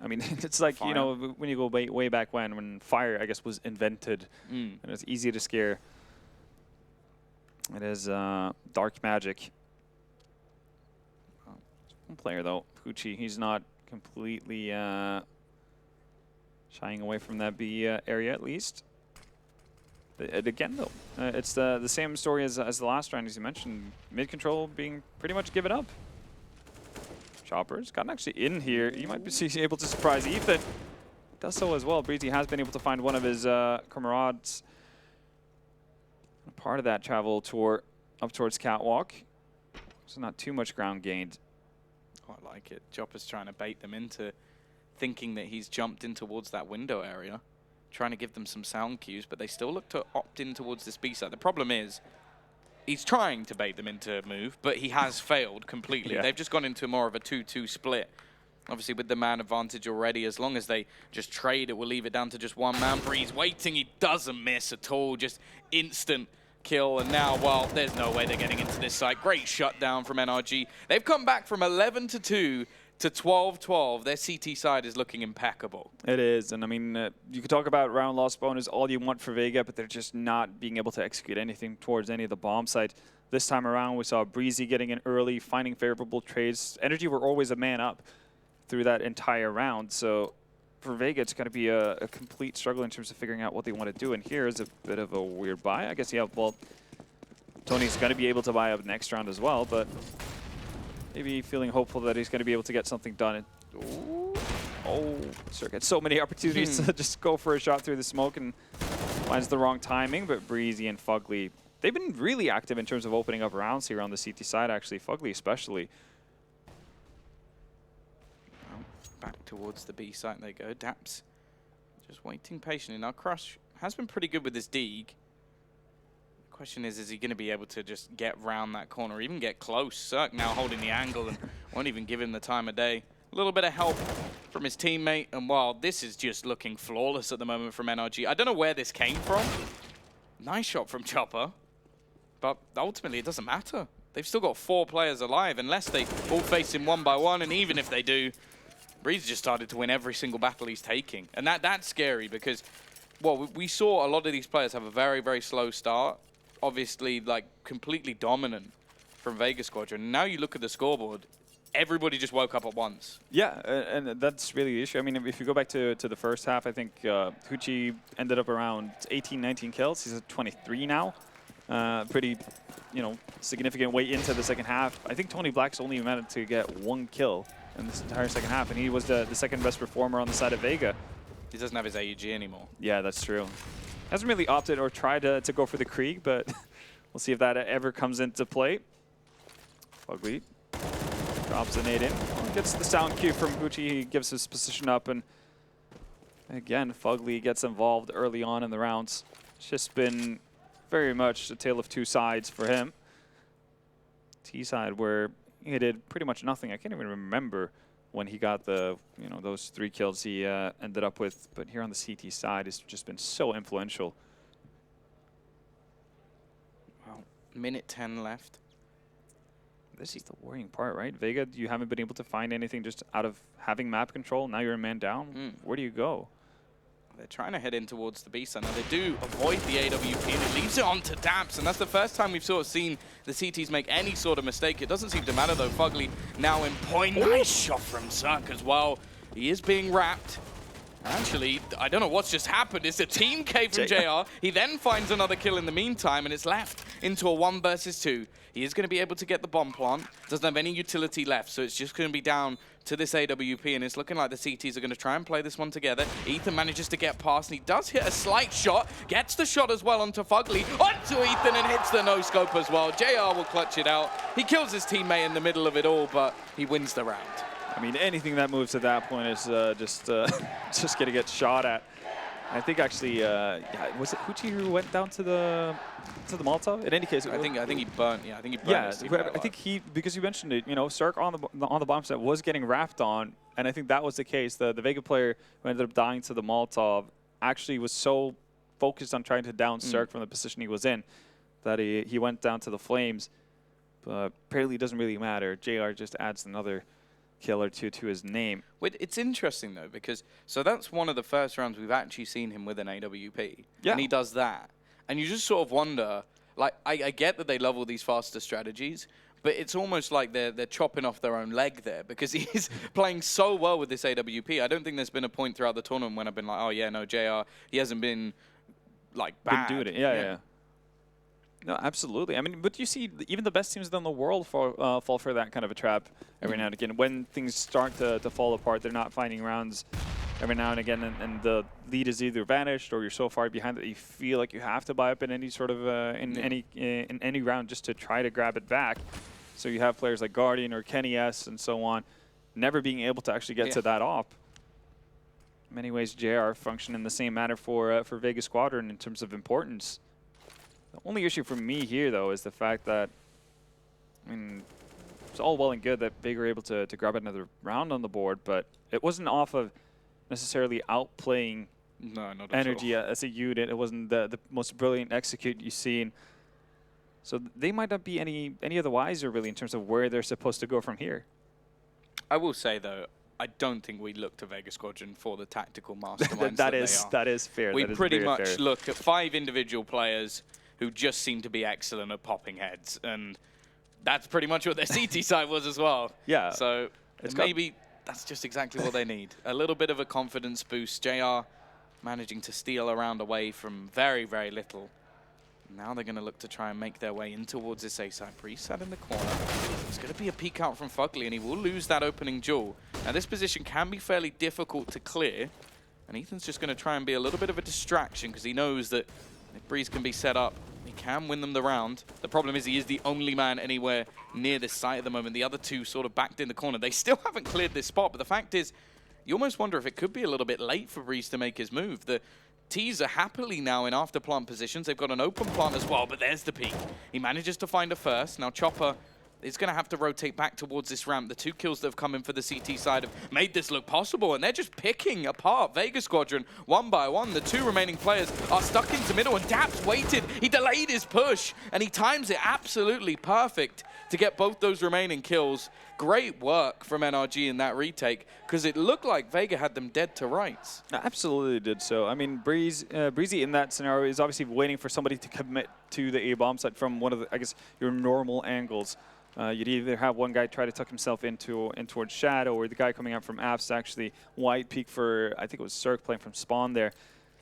I mean, it's like, fire. When you go way back when fire, I guess, was invented. And it's easy to scare. It is dark magic. One player, though, Pucci, he's not completely... shying away from that B area, at least. Again, though, it's the same story as the last round, as you mentioned. Mid control being pretty much given up. Chopper's gotten actually in here. You might be able to surprise Ethan. Does so as well. Breezy has been able to find one of his comrades. Part of that travel tour up towards Catwalk. So not too much ground gained. Oh, I like it. Chopper's trying to bait them into thinking that he's jumped in towards that window area, trying to give them some sound cues, but they still look to opt in towards this B side. The problem is, he's trying to bait them into a move, but he has failed completely. They've just gone into more of a 2-2 split. Obviously, with the man advantage already, as long as they just trade, it will leave it down to just one man. Breeze waiting, he doesn't miss at all, just instant kill, and now, well, there's no way they're getting into this site. Great shutdown from NRG. They've come back from 11-2 to 12-12, their CT side is looking impeccable. It is, and I mean, you could talk about round loss bonus all you want for Vega, but they're just not being able to execute anything towards any of the bomb site. This time around, we saw Breezy getting in early, finding favorable trades. NRG were always a man up through that entire round, so for Vega, it's going to be a complete struggle in terms of figuring out what they want to do, and here is a bit of a weird buy. I guess, yeah, well, Tony's going to be able to buy up next round as well, but... maybe feeling hopeful that he's going to be able to get something done. Oh, Cirque had so many opportunities to just go for a shot through the smoke and finds the wrong timing, but Breezy and Fugly, they've been really active in terms of opening up rounds here on the CT side, actually, Fugly especially. Back towards the B site they go. Daps just waiting patiently. Now, Crush has been pretty good with his Deeg. Question is he going to be able to just get round that corner, or even get close? Cirque now holding the angle and won't even give him the time of day. A little bit of help from his teammate, and while this is just looking flawless at the moment from NRG. I don't know where this came from. Nice shot from Chopper, but ultimately it doesn't matter. They've still got 4 players alive, unless they all face him one by one, and even if they do, Breeze just started to win every single battle he's taking. And that's scary because, well, we saw a lot of these players have a very, very slow start. Obviously, like, completely dominant from Vega Squadron. Now you look at the scoreboard, everybody just woke up at once. Yeah, and that's really the issue. I mean, if you go back to the first half, I think Huchi ended up around 18, 19 kills. He's at 23 now. Pretty, significant way into the second half. I think Tony Black's only managed to get 1 kill in this entire second half, and he was the second best performer on the side of Vega. He doesn't have his AUG anymore. Yeah, that's true. Hasn't really opted or tried to go for the Krieg, but we'll see if that ever comes into play. Fugly Drops the nade in. Gets the sound cue from Gucci. He gives his position up, and again, Fugly gets involved early on in the rounds. It's just been very much a tale of two sides for him. T side where he did pretty much nothing. I can't even remember when he got the those 3 kills he ended up with. But here on the CT side, it's just been so influential. Well, minute 10 left. This is the worrying part, right? Vega, you haven't been able to find anything just out of having map control. Now you're a man down. Where do you go? They're trying to head in towards the B-side. Now they do avoid the AWP, and it leaves it on to Daps, and that's the first time we've sort of seen the CTs make any sort of mistake. It doesn't seem to matter, though. Fugly now in point. Nice shot from Zerk as well. He is being wrapped. Actually, I don't know what's just happened. It's a team K from JR. He then finds another kill in the meantime, and it's left into a 1 versus 2. He is going to be able to get the bomb plant. Doesn't have any utility left, so it's just going to be down to this AWP, and it's looking like the CTs are going to try and play this one together. Ethan manages to get past, and he does hit a slight shot. Gets the shot as well onto Fugly. Onto Ethan, and hits the no-scope as well. JR will clutch it out. He kills his teammate in the middle of it all, but he wins the round. I mean, anything that moves at that point is just going to get shot at. I think actually, was it Huchi who went down to the Molotov? In any case, I think he burnt. Yeah, I think he burnt. Yeah, I think he, because you mentioned it, Cirque on the bomb set was getting wrapped on, and I think that was the case. The Vega player who ended up dying to the Molotov actually was so focused on trying to down Cirque from the position he was in that he went down to the flames. But apparently, it doesn't really matter. JR just adds another kill or two to his name. Wait, it's interesting though, because so that's one of the first rounds we've actually seen him with an AWP, and he does that, and you just sort of wonder, like, I get that they love all these faster strategies, but it's almost like they're chopping off their own leg there, because he's playing so well with this AWP. I don't think there's been a point throughout the tournament when I've been like, oh yeah, no, JR, he hasn't been like bad. Been doing it, yeah. No, absolutely. I mean, but you see, even the best teams in the world fall for that kind of a trap every now and again. When things start to fall apart, they're not finding rounds every now and again, and the lead is either vanished or you're so far behind that you feel like you have to buy up in any sort of in any round just to try to grab it back. So you have players like Guardian or Kenny S and so on, never being able to actually get to that op. In many ways, JR function in the same manner for Vega Squadron in terms of importance. The only issue for me here, though, is the fact that, I mean, it's all well and good that Vega were able to grab another round on the board, but it wasn't off of necessarily outplaying NRG as a unit. It wasn't the most brilliant execute you've seen. So they might not be any of the wiser, really, in terms of where they're supposed to go from here. I will say, though, I don't think we look to Vega Squadron for the tactical masterminds that is fair. We pretty much look at 5 individual players who just seem to be excellent at popping heads, and that's pretty much what their CT side was as well. Yeah. So maybe that's just exactly what they need. A little bit of a confidence boost. JR managing to steal around away from very, very little. Now they're going to look to try and make their way in towards this A-side. Priest sat in the corner. It's going to be a peek out from Fugly, and he will lose that opening duel. Now this position can be fairly difficult to clear, and Ethan's just going to try and be a little bit of a distraction because he knows that if Breeze can be set up, he can win them the round. The problem is he is the only man anywhere near this site at the moment. The other 2 sort of backed in the corner. They still haven't cleared this spot, but the fact is, you almost wonder if it could be a little bit late for Breeze to make his move. The T's are happily now in after plant positions. They've got an open plant as well, but there's the peak. He manages to find a first. Now Chopper is going to have to rotate back towards this ramp. The 2 kills that have come in for the CT side have made this look possible, and they're just picking apart Vega Squadron one by one. The 2 remaining players are stuck into middle, and Daps waited. He delayed his push, and he times it absolutely perfect to get both those remaining kills. Great work from NRG in that retake, because it looked like Vega had them dead to rights. Absolutely did so. I mean, Breezy in that scenario is obviously waiting for somebody to commit to the A-bomb site from one of the, I guess, your normal angles. You'd either have one guy try to tuck himself in towards Shadow, or the guy coming out from apps actually wide peek for, I think it was Cirque playing from spawn there.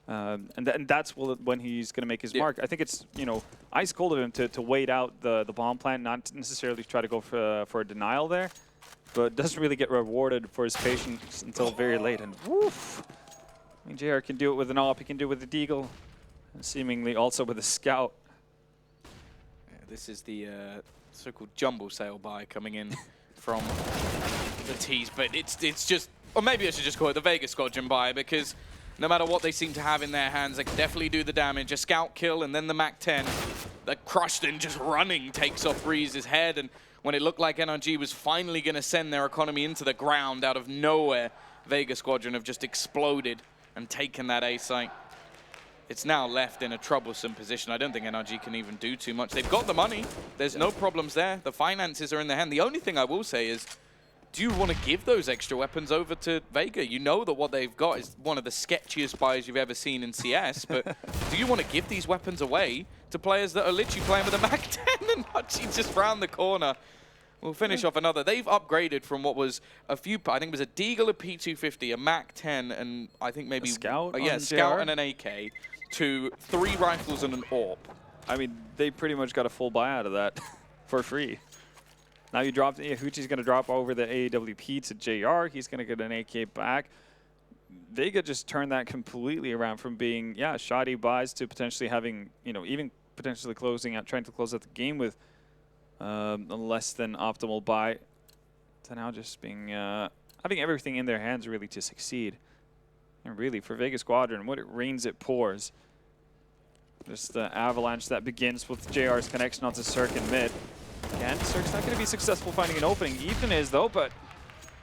And that's when he's going to make his mark. I think it's, ice cold of him to wait out the bomb plant, not necessarily try to go for a denial there, but doesn't really get rewarded for his patience until very late. And woof! I mean, JR can do it with an AWP, he can do it with a Deagle, and seemingly also with a Scout. Yeah, this is the so-called jumble sail buy coming in from the T's, but it's just, or maybe I should just call it the Vega Squadron buy, because no matter what they seem to have in their hands, they can definitely do the damage. A scout kill and then the MAC-10 that crushed and just running takes off Breeze's head. And when it looked like NRG was finally going to send their economy into the ground out of nowhere, Vega Squadron have just exploded and taken that A site. It's now left in a troublesome position. I don't think NRG can even do too much. They've got the money. There's no problems there. The finances are in their hand. The only thing I will say is, do you want to give those extra weapons over to Vega? You know that what they've got is one of the sketchiest buys you've ever seen in CS, but do you want to give these weapons away to players that are literally playing with a MAC-10 and NRG just round the corner? We'll finish off another. They've upgraded from what was a few, I think it was a Deagle, a P250, a MAC-10, and I think maybe a Scout, Scout and an AK, to 3 rifles and an AWP. I mean, they pretty much got a full buy out of that for free. Now you dropped, Hoochie's going to drop over the AWP to JR. He's going to get an AK back. Vega just turned that completely around from being, shoddy buys to potentially having, even potentially trying to close out the game with a less than optimal buy, to now just being, having everything in their hands really to succeed. And really, for Vega Squadron, what it rains, it pours. Just the avalanche that begins with JR's connection onto Cirque in mid. Again, Cirque's not going to be successful finding an opening. Ethan is, though, but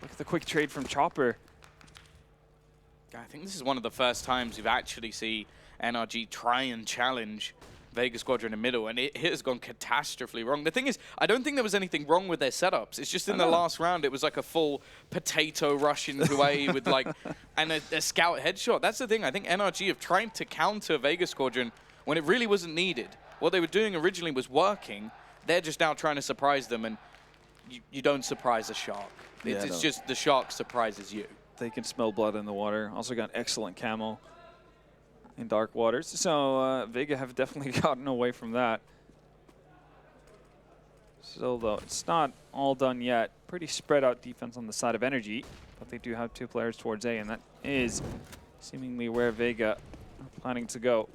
look at the quick trade from Chopper. I think this is one of the first times you've actually seen NRG try and challenge Vega Squadron in middle, and it has gone catastrophically wrong. The thing is, I don't think there was anything wrong with their setups. It's just in the last round, it was like a full potato rush into A with like, and a scout headshot. That's the thing. I think NRG have tried to counter Vega Squadron when it really wasn't needed. What they were doing originally was working. They're just now trying to surprise them, and you don't surprise a shark. It's just the shark surprises you. They can smell blood in the water. Also got excellent camo in dark waters. So Vega have definitely gotten away from that. So though it's not all done yet. Pretty spread out defense on the side of NRG, but they do have 2 players towards A, and that is seemingly where Vega are planning to go.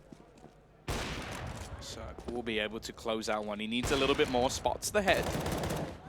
So we'll be able to close out one. He needs a little bit more. Spots the head.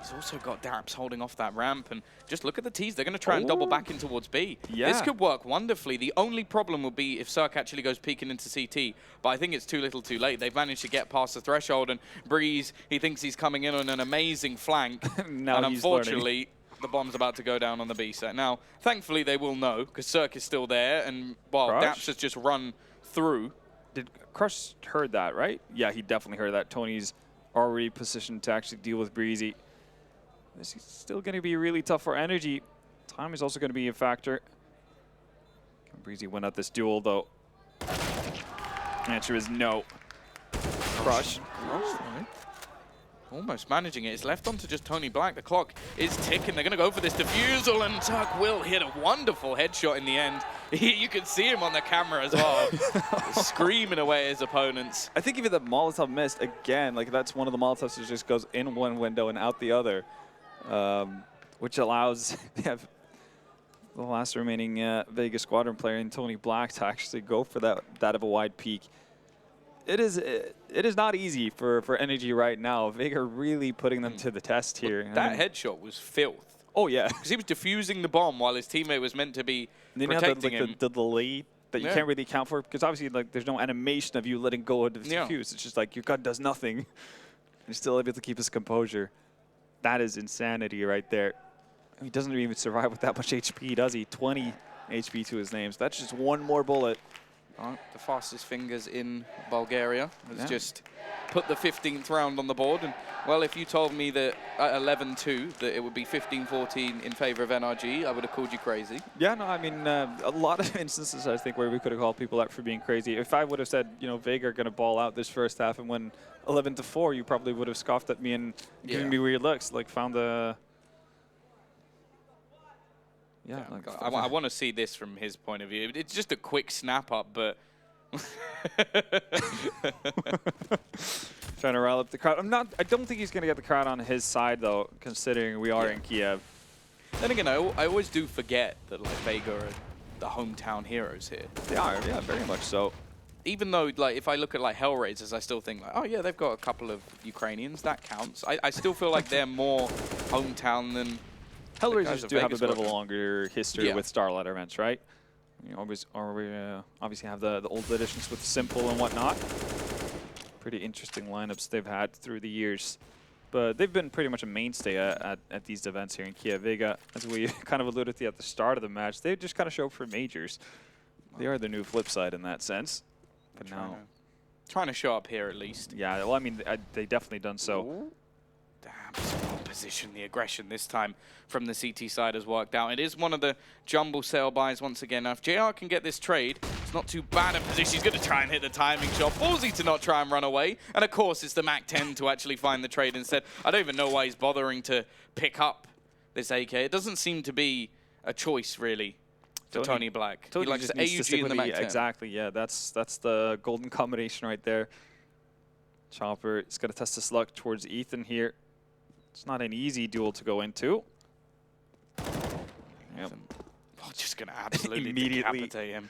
He's also got Daps holding off that ramp, and just look at the T's. They're going to try and double back in towards B. Yeah. This could work wonderfully. The only problem will be if Cirque actually goes peeking into CT, but I think it's too little too late. They've managed to get past the threshold, and Breeze, he thinks he's coming in on an amazing flank, and unfortunately, the bomb's about to go down on the B set. Now, thankfully, they will know, because Cirque is still there, and while Daps has just run through. Did Crush heard that, right? Yeah, he definitely heard that. Tony's already positioned to actually deal with Breezy. This is still going to be really tough for NRG. Time is also going to be a factor. Can Breezy win out this duel, though? Answer is no. Crush. Almost managing it. It's left on to just Tony Black. The clock is ticking. They're going to go for this defusal, and Turk will hit a wonderful headshot in the end. You can see him on the camera as well, screaming away his opponents. I think even the Molotov missed again. Like, that's one of the Molotovs that just goes in one window and out the other, which allows the last remaining Vega Squadron player in Tony Black to actually go for that of a wide peak. It is not easy for NRG right now. Vega really putting them to the test here. That headshot was filth. Oh, yeah. Because he was defusing the bomb while his teammate was meant to be protecting him. The delay that you can't really account for, because obviously like there's no animation of you letting go of the defuse. It's just like your gun does nothing. You're still able to keep his composure. That is insanity right there. He doesn't even survive with that much HP, does he? 20 HP to his name. So that's just one more bullet. The fastest fingers in Bulgaria has just put the 15th round on the board. And, well, if you told me that at 11-2 that it would be 15-14 in favor of NRG, I would have called you crazy. Yeah, no, I mean, a lot of instances, I think, where we could have called people out for being crazy. If I would have said, Vega are going to ball out this first half and win 11-4, you probably would have scoffed at me and given me weird looks, like found the... Yeah, I want to see this from his point of view. It's just a quick snap up, but trying to rile up the crowd. I don't think he's going to get the crowd on his side though, considering we are in Kiev. Then again, I always do forget that like Vega are the hometown heroes here. They are, yeah, very much so. even though, like, if I look at like Hellraisers, I still think like, oh yeah, they've got a couple of Ukrainians, that counts. I still feel like they're more hometown than Hellraisers do have a bit of a longer history with Starladder events, right? You obviously have the old editions with Simple and whatnot. Pretty interesting lineups they've had through the years. But they've been pretty much a mainstay at these events here in Kiev. Vega, as we kind of alluded to at the start of the match, they just kind of show up for majors. They are the new flip side in that sense. But now, trying to show up here at least. Yeah, well, I mean, they definitely done so. Ooh. Damn, position. The aggression this time from the CT side has worked out. It is one of the jumble sale buys once again. Now, if JR can get this trade, it's not too bad a position. He's going to try and hit the timing shot. Ballsy to not try and run away. And of course, it's the Mac 10 to actually find the trade instead. I don't even know why he's bothering to pick up this AK. It doesn't seem to be a choice, really, for Tony Black. He likes the AUG in the Mac 10. Exactly, yeah. That's the golden combination right there. Chopper is going to test his luck towards Ethan here. It's not an easy duel to go into. Yep. Oh, just going to absolutely decapitate him.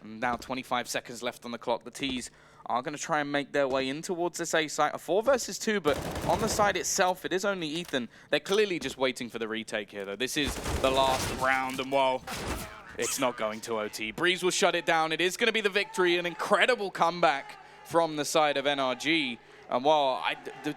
And now 25 seconds left on the clock. The T's are going to try and make their way in towards this A site. A 4 versus 2, but on the side itself, it is only Ethan. They're clearly just waiting for the retake here, though. This is the last round, and whoa, it's not going to OT. Breeze will shut it down. It is going to be the victory. An incredible comeback from the side of NRG. And while,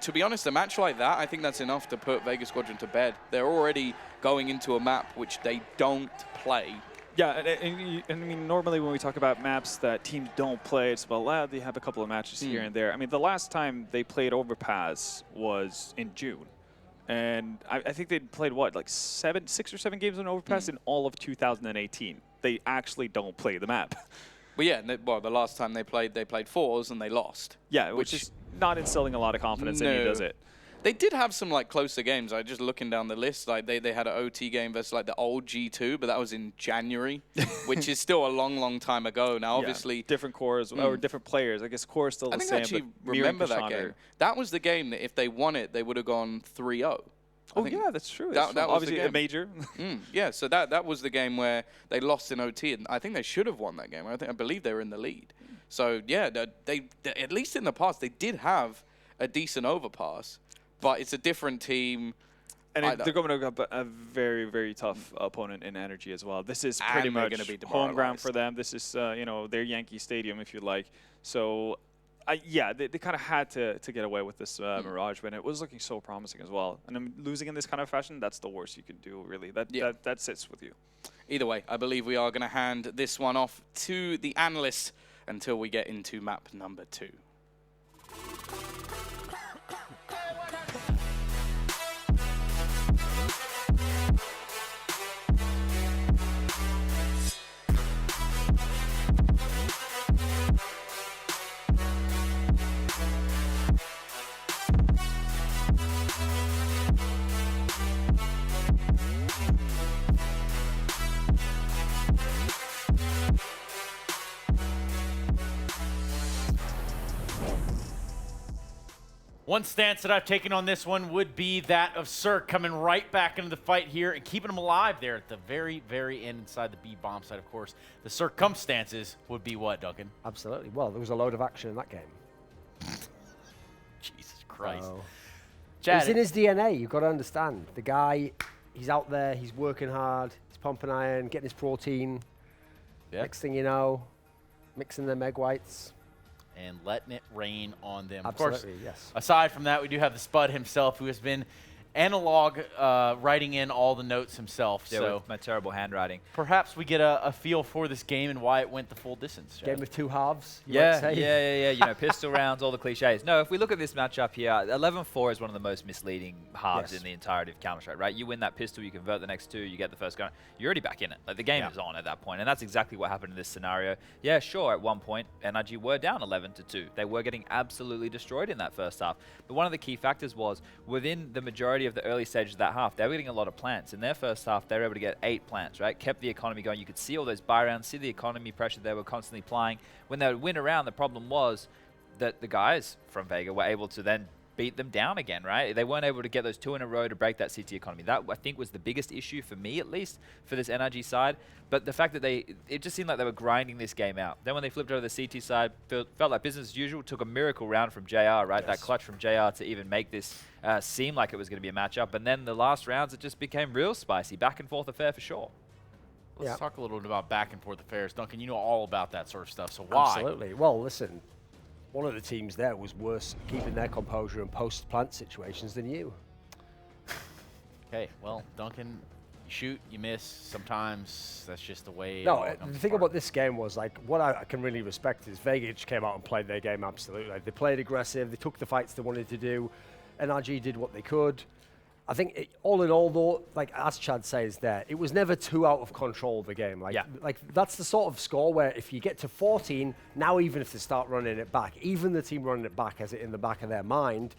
to be honest, a match like that, I think that's enough to put Vega Squadron to bed. They're already going into a map which they don't play. Yeah, and I mean, normally when we talk about maps that teams don't play, it's well, they have a couple of matches here and there. I mean, the last time they played Overpass was in June. And I think they played, what, like 6 or 7 games on Overpass in all of 2018. They actually don't play the map. Well, yeah, well, the last time they played 4s and they lost. Yeah, which is not instilling a lot of confidence in you, does it? They did have some like closer games. I just looking down the list, like they had an OT game versus like the old G2, but that was in January, which is still a long time ago. Now, obviously, different cores or different players. I guess core is still the same. I think I actually remember that game. That was the game that if they won it, they would have gone 3-0. Oh yeah, that's true. That was obviously a major. Yeah, so that was the game where they lost in OT, and I think they should have won that game. I believe they were in the lead. So yeah, they at least in the past they did have a decent overpass, but it's a different team. And they're going to have a very tough opponent in NRG as well. This is pretty much home ground for them. This is their Yankee Stadium, if you like. So. Yeah, they kind of had to get away with this Mirage when it was looking so promising as well. And then losing in this kind of fashion, that's the worst you can do, really. That sits with you. Either way, I believe we are going to hand this one off to the analysts until we get into map number 2. One stance that I've taken on this one would be that of Cirque coming right back into the fight here and keeping them alive there at the very end inside the B bomb side, of course. The circumstances would be what, Duncan? Absolutely. Well, there was a load of action in that game. Jesus Christ. It's in his DNA. You've got to understand. The guy, he's out there. He's working hard. He's pumping iron, getting his protein. Yep. Next thing you know, mixing the egg whites. And letting it rain on them. Absolutely, of course, yes. Aside from that, we do have the Spud himself, who has been analog writing in all the notes himself. Yeah, so with my terrible handwriting. Perhaps we get a feel for this game and why it went the full distance. Game of two halves, yeah. You know, pistol rounds, all the cliches. No, if we look at this matchup here, 11-4 is one of the most misleading halves in the entirety of Counter-Strike, right? You win that pistol, you convert the next 2, you get the first gun. You're already back in it. Like, the game is on at that point, and that's exactly what happened in this scenario. Yeah, sure, at one point, NRG were down 11-2. They were getting absolutely destroyed in that first half. But one of the key factors was, within the majority of the early stages of that half, they were getting a lot of plants. In their first half, they were able to get 8 plants, right? Kept the economy going. You could see all those buy rounds, see the economy pressure they were constantly applying. When they would win a round, the problem was that the guys from Vega were able to then beat them down again, right? They weren't able to get those 2 in a row to break that CT economy. That, I think, was the biggest issue for me, at least, for this NRG side. But the fact that it just seemed like they were grinding this game out. Then when they flipped over the CT side, felt like business as usual, took a miracle round from JR, right? Yes. That clutch from JR to even make this seem like it was going to be a matchup. And then the last rounds, it just became real spicy. Back and forth affair for sure. Let's talk a little bit about back and forth affairs. Duncan, you know all about that sort of stuff, so why? Absolutely. Well, listen, one of the teams there was worse keeping their composure in post-plant situations than you. Okay, well, Duncan, you shoot, you miss. Sometimes that's just the way. No, the thing about this game was, like, what I can really respect is Vega just came out and played their game absolutely. Like, they played aggressive, they took the fights they wanted to do. NRG did what they could. I think all in all, though, like as Chad says there, it was never too out of control of the game. Like, like that's the sort of score where if you get to 14, now even if they start running it back, even the team running it back has it in the back of their mind,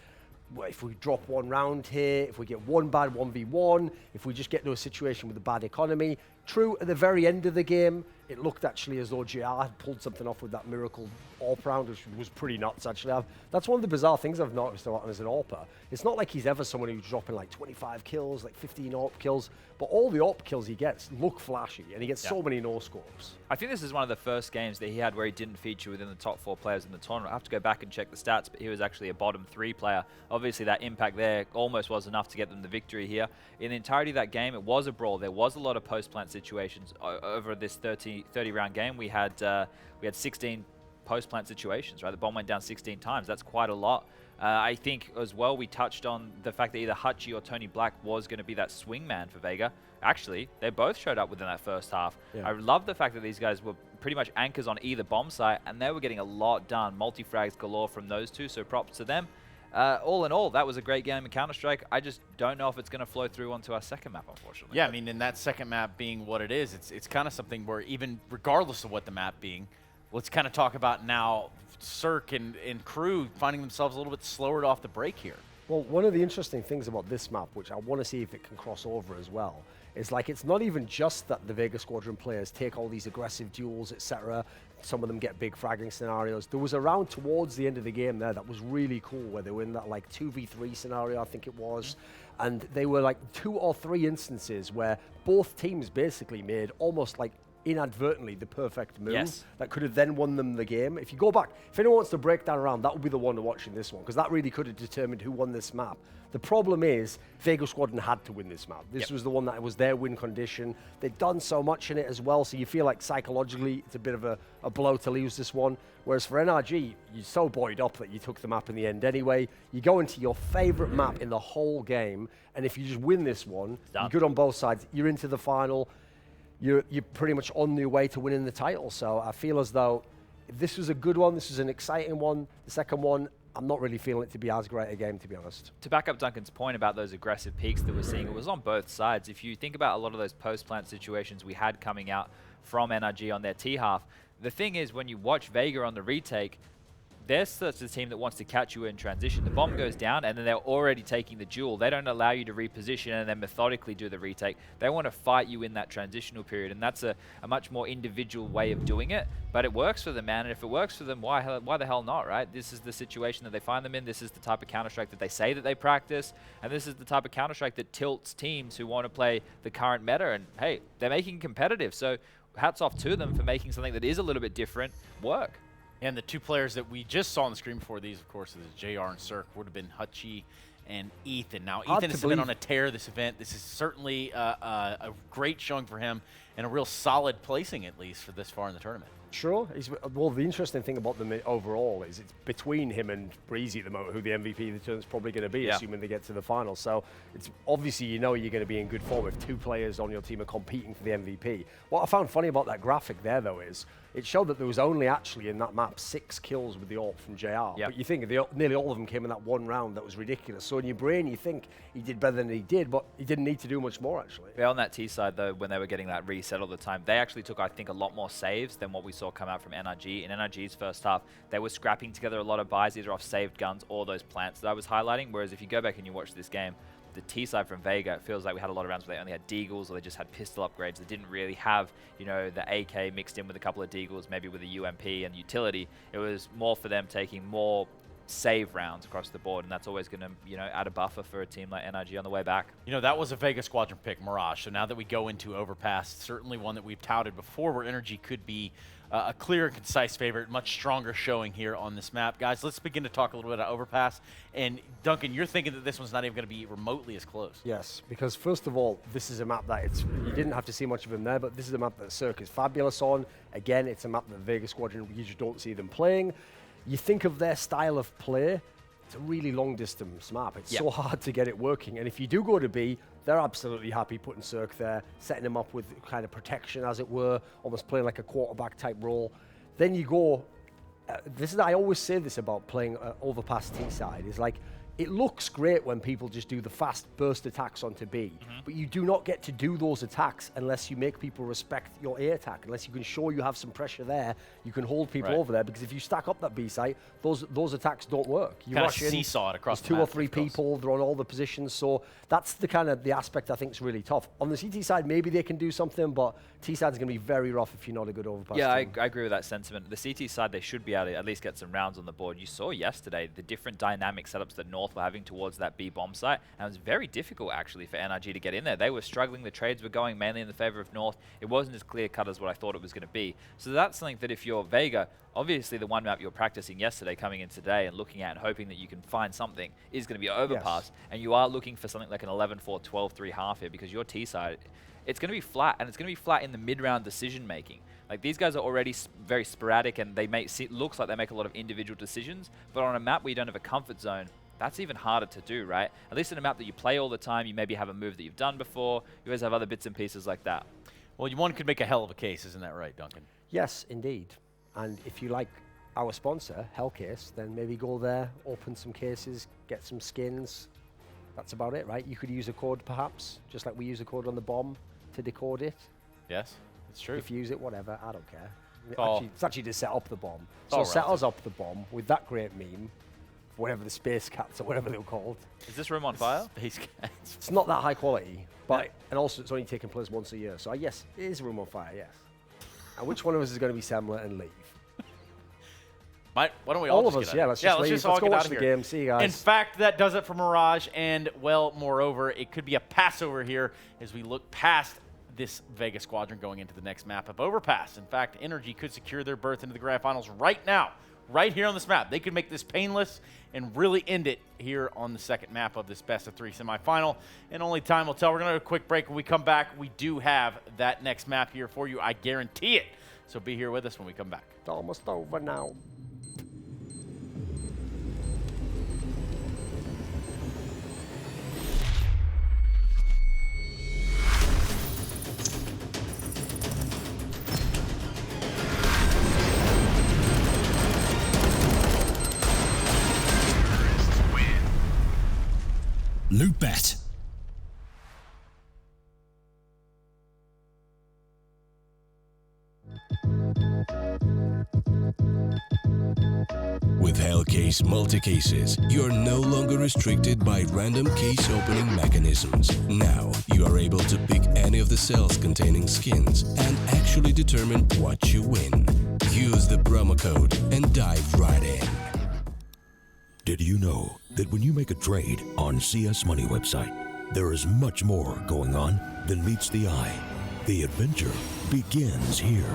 well, if we drop one round here, if we get one bad 1v1, if we just get to a situation with a bad economy. True, at the very end of the game, it looked actually as though JR had pulled something off with that miracle AWP round, which was pretty nuts, actually. That's one of the bizarre things I've noticed about him as an AWPer. It's not like he's ever someone who's dropping like 25 kills, like 15 AWP kills, but all the AWP kills he gets look flashy, and he gets so many no-scopes. I think this is one of the first games that he had where he didn't feature within the top 4 players in the tournament. I have to go back and check the stats, but he was actually a bottom 3 player. Obviously, that impact there almost was enough to get them the victory here. In the entirety of that game, it was a brawl. There was a lot of post-plant situations. Over this 30-round game, we had 16 post-plant situations, right? The bomb went down 16 times. That's quite a lot. I think as well we touched on the fact that either Hutchie or Tony Black was going to be that swing man for Vega. Actually, they both showed up within that first half. I love the fact that these guys were pretty much anchors on either bomb site, and they were getting a lot done. Multi-frags galore from those two, so props to them. All in all, that was a great game in Counter-Strike. I just don't know if it's going to flow through onto our second map, unfortunately. Yeah, I mean, in that second map being what it is, it's kind of something where even regardless of what the map being, let's kind of talk about now Cirque and crew finding themselves a little bit slower off the break here. Well, one of the interesting things about this map, which I want to see if it can cross over as well, is like it's not even just that the Vega Squadron players take all these aggressive duels, etc. Some of them get big fragging scenarios. There was a round towards the end of the game there that was really cool where they were in that like 2v3 scenario, I think it was. And they were like 2 or 3 instances where both teams basically made almost like inadvertently the perfect move that could have then won them the game. If you go back, if anyone wants to break down around, that would be the one to watch in this one, because that really could have determined who won this map. The problem is Vega Squadron had to win this map. This was the one that was their win condition. They'd done so much in it as well, so you feel like psychologically it's a bit of a blow to lose this one. Whereas for NRG, you're so buoyed up that you took the map in the end anyway. You go into your favorite map in the whole game, and if you just win this one, you're good on both sides. You're into the final. You're pretty much on your way to winning the title. So I feel as though if this was a good one, this was an exciting one. The second one, I'm not really feeling it to be as great a game, to be honest. To back up Duncan's point about those aggressive peaks that we're seeing, it was on both sides. If you think about a lot of those post-plant situations we had coming out from NRG on their T-half, the thing is when you watch Vega on the retake, they're such a team that wants to catch you in transition. The bomb goes down, and then they're already taking the duel. They don't allow you to reposition and then methodically do the retake. They want to fight you in that transitional period, and that's a much more individual way of doing it. But it works for them, man, and if it works for them, why the hell not, right? This is the situation that they find them in. This is the type of Counter-Strike that they say that they practice, and this is the type of Counter-Strike that tilts teams who want to play the current meta, and hey, they're making it competitive. So hats off to them for making something that is a little bit different work. And the 2 players that we just saw on the screen before these, of course, is JR and Cirque, would have been Hutchie and Ethan. Now, Ethan has been on a tear this event. This is certainly a great showing for him and a real solid placing, at least, for this far in the tournament. Sure. Well, the interesting thing about them overall is it's between him and Breezy at the moment, who the MVP of the tournament's probably going to be, assuming they get to the final. So it's obviously you know you're going to be in good form if 2 players on your team are competing for the MVP. What I found funny about that graphic there, though, is it showed that there was only actually in that map 6 kills with the AWP from JR. But you think nearly all of them came in that one round. That was ridiculous. So in your brain, you think he did better than he did, but he didn't need to do much more, actually. Yeah, on that T side, though, when they were getting that reset all the time, they actually took, I think, a lot more saves than what we saw come out from NRG. In NRG's first half, they were scrapping together a lot of buys, either off saved guns or those plants that I was highlighting. Whereas if you go back and you watch this game, the T side from Vega, it feels like we had a lot of rounds where they only had deagles or they just had pistol upgrades. They didn't really have, you know, the AK mixed in with a couple of deagles, maybe with a UMP and utility. It was more for them taking more save rounds across the board, and that's always going to, you know, add a buffer for a team like NRG on the way back. You know, that was a Vega Squadron pick, Mirage. So now that we go into Overpass, certainly one that we've touted before where NRG could be a clear and concise favorite, much stronger showing here on this map. Guys, let's begin to talk a little bit about Overpass. And Duncan, you're thinking that this one's not even going to be remotely as close. Yes, because first of all, this is a map that you didn't have to see much of him there, but this is a map that Cirque is fabulous on. Again, it's a map that Vega Squadron, you just don't see them playing. You think of their style of play, it's a really long distance map. It's so hard to get it working. And if you do go to B, they're absolutely happy putting Cirque there, setting him up with kind of protection, as it were, almost playing like a quarterback type role. Then you go, I always say this about playing Overpass T side, is like, it looks great when people just do the fast burst attacks onto B, but you do not get to do those attacks unless you make people respect your A attack, unless you can show you have some pressure there, you can hold people over there, because if you stack up that B site, those attacks don't work. You kind rush of seesaw it across the map, 2 or 3 people, they're on all the positions, so that's the kind of the aspect I think is really tough. On the CT side, maybe they can do something, but T side's going to be very rough if you're not a good Overpass Yeah, team. I agree with that sentiment. The CT side, they should be able to at least get some rounds on the board. You saw yesterday the different dynamic setups that North were having towards that B bomb site, and it was very difficult actually for NRG to get in there. They were struggling, the trades were going mainly in the favor of North. It wasn't as clear cut as what I thought it was going to be. So that's something that if you're Vega, obviously the one map you're practicing yesterday, coming in today and looking at and hoping that you can find something is going to be Overpass, and you are looking for something like an 11-4, 12-3 half here, because your T side, it's going to be flat, and it's going to be flat in the mid-round decision making. Like, these guys are already very sporadic, and they looks like they make a lot of individual decisions, but on a map where you don't have a comfort zone, that's even harder to do, right? At least in a map that you play all the time, you maybe have a move that you've done before. You always have other bits and pieces like that. Well, one could make a hell of a case, isn't that right, Duncan? Yes, indeed. And if you like our sponsor, Hellcase, then maybe go there, open some cases, get some skins. That's about it, right? You could use a code, perhaps, just like we use a code on the bomb to decode it. Yes, it's true. If you use it, whatever, I don't care. It's actually to set up the bomb. So set us up the bomb with that great meme, whatever the space cats or whatever they were called. Is this room on fire? Space cats. It's not that high quality, but and also it's only taking place once a year. So yes, it is room on fire, yes. And which one of us is going to be Semler and leave? Why don't we all all of just us? get Yeah, out? let's just leave. Let's Let's all go get watch out of the here. game. See you guys. In fact, that does it for Mirage, and well, moreover, it could be a passover here as we look past this Vega Squadron going into the next map of Overpass. In fact, NRG could secure their berth into the grand finals right now, right here on this map. They could make this painless and really end it here on the second map of this best-of-3 semifinal. And only time will tell. We're going to have a quick break. When we come back, we do have that next map here for you. I guarantee it. So be here with us when we come back. It's almost over now. Loot bet. With Hellcase multi-cases, you're no longer restricted by random case opening mechanisms. Now, you are able to pick any of the cells containing skins and actually determine what you win. Use the promo code and dive right in. Did you know that when you make a trade on CS Money website, there is much more going on than meets the eye? The adventure begins here.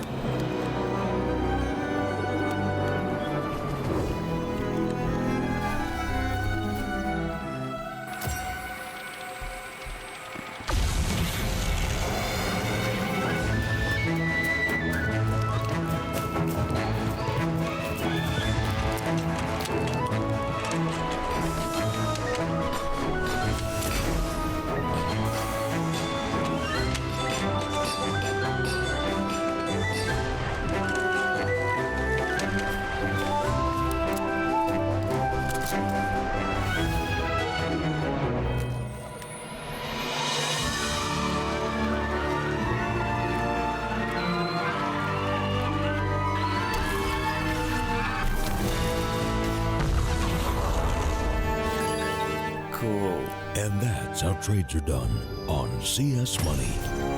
Cool. And that's how trades are done on CS Money.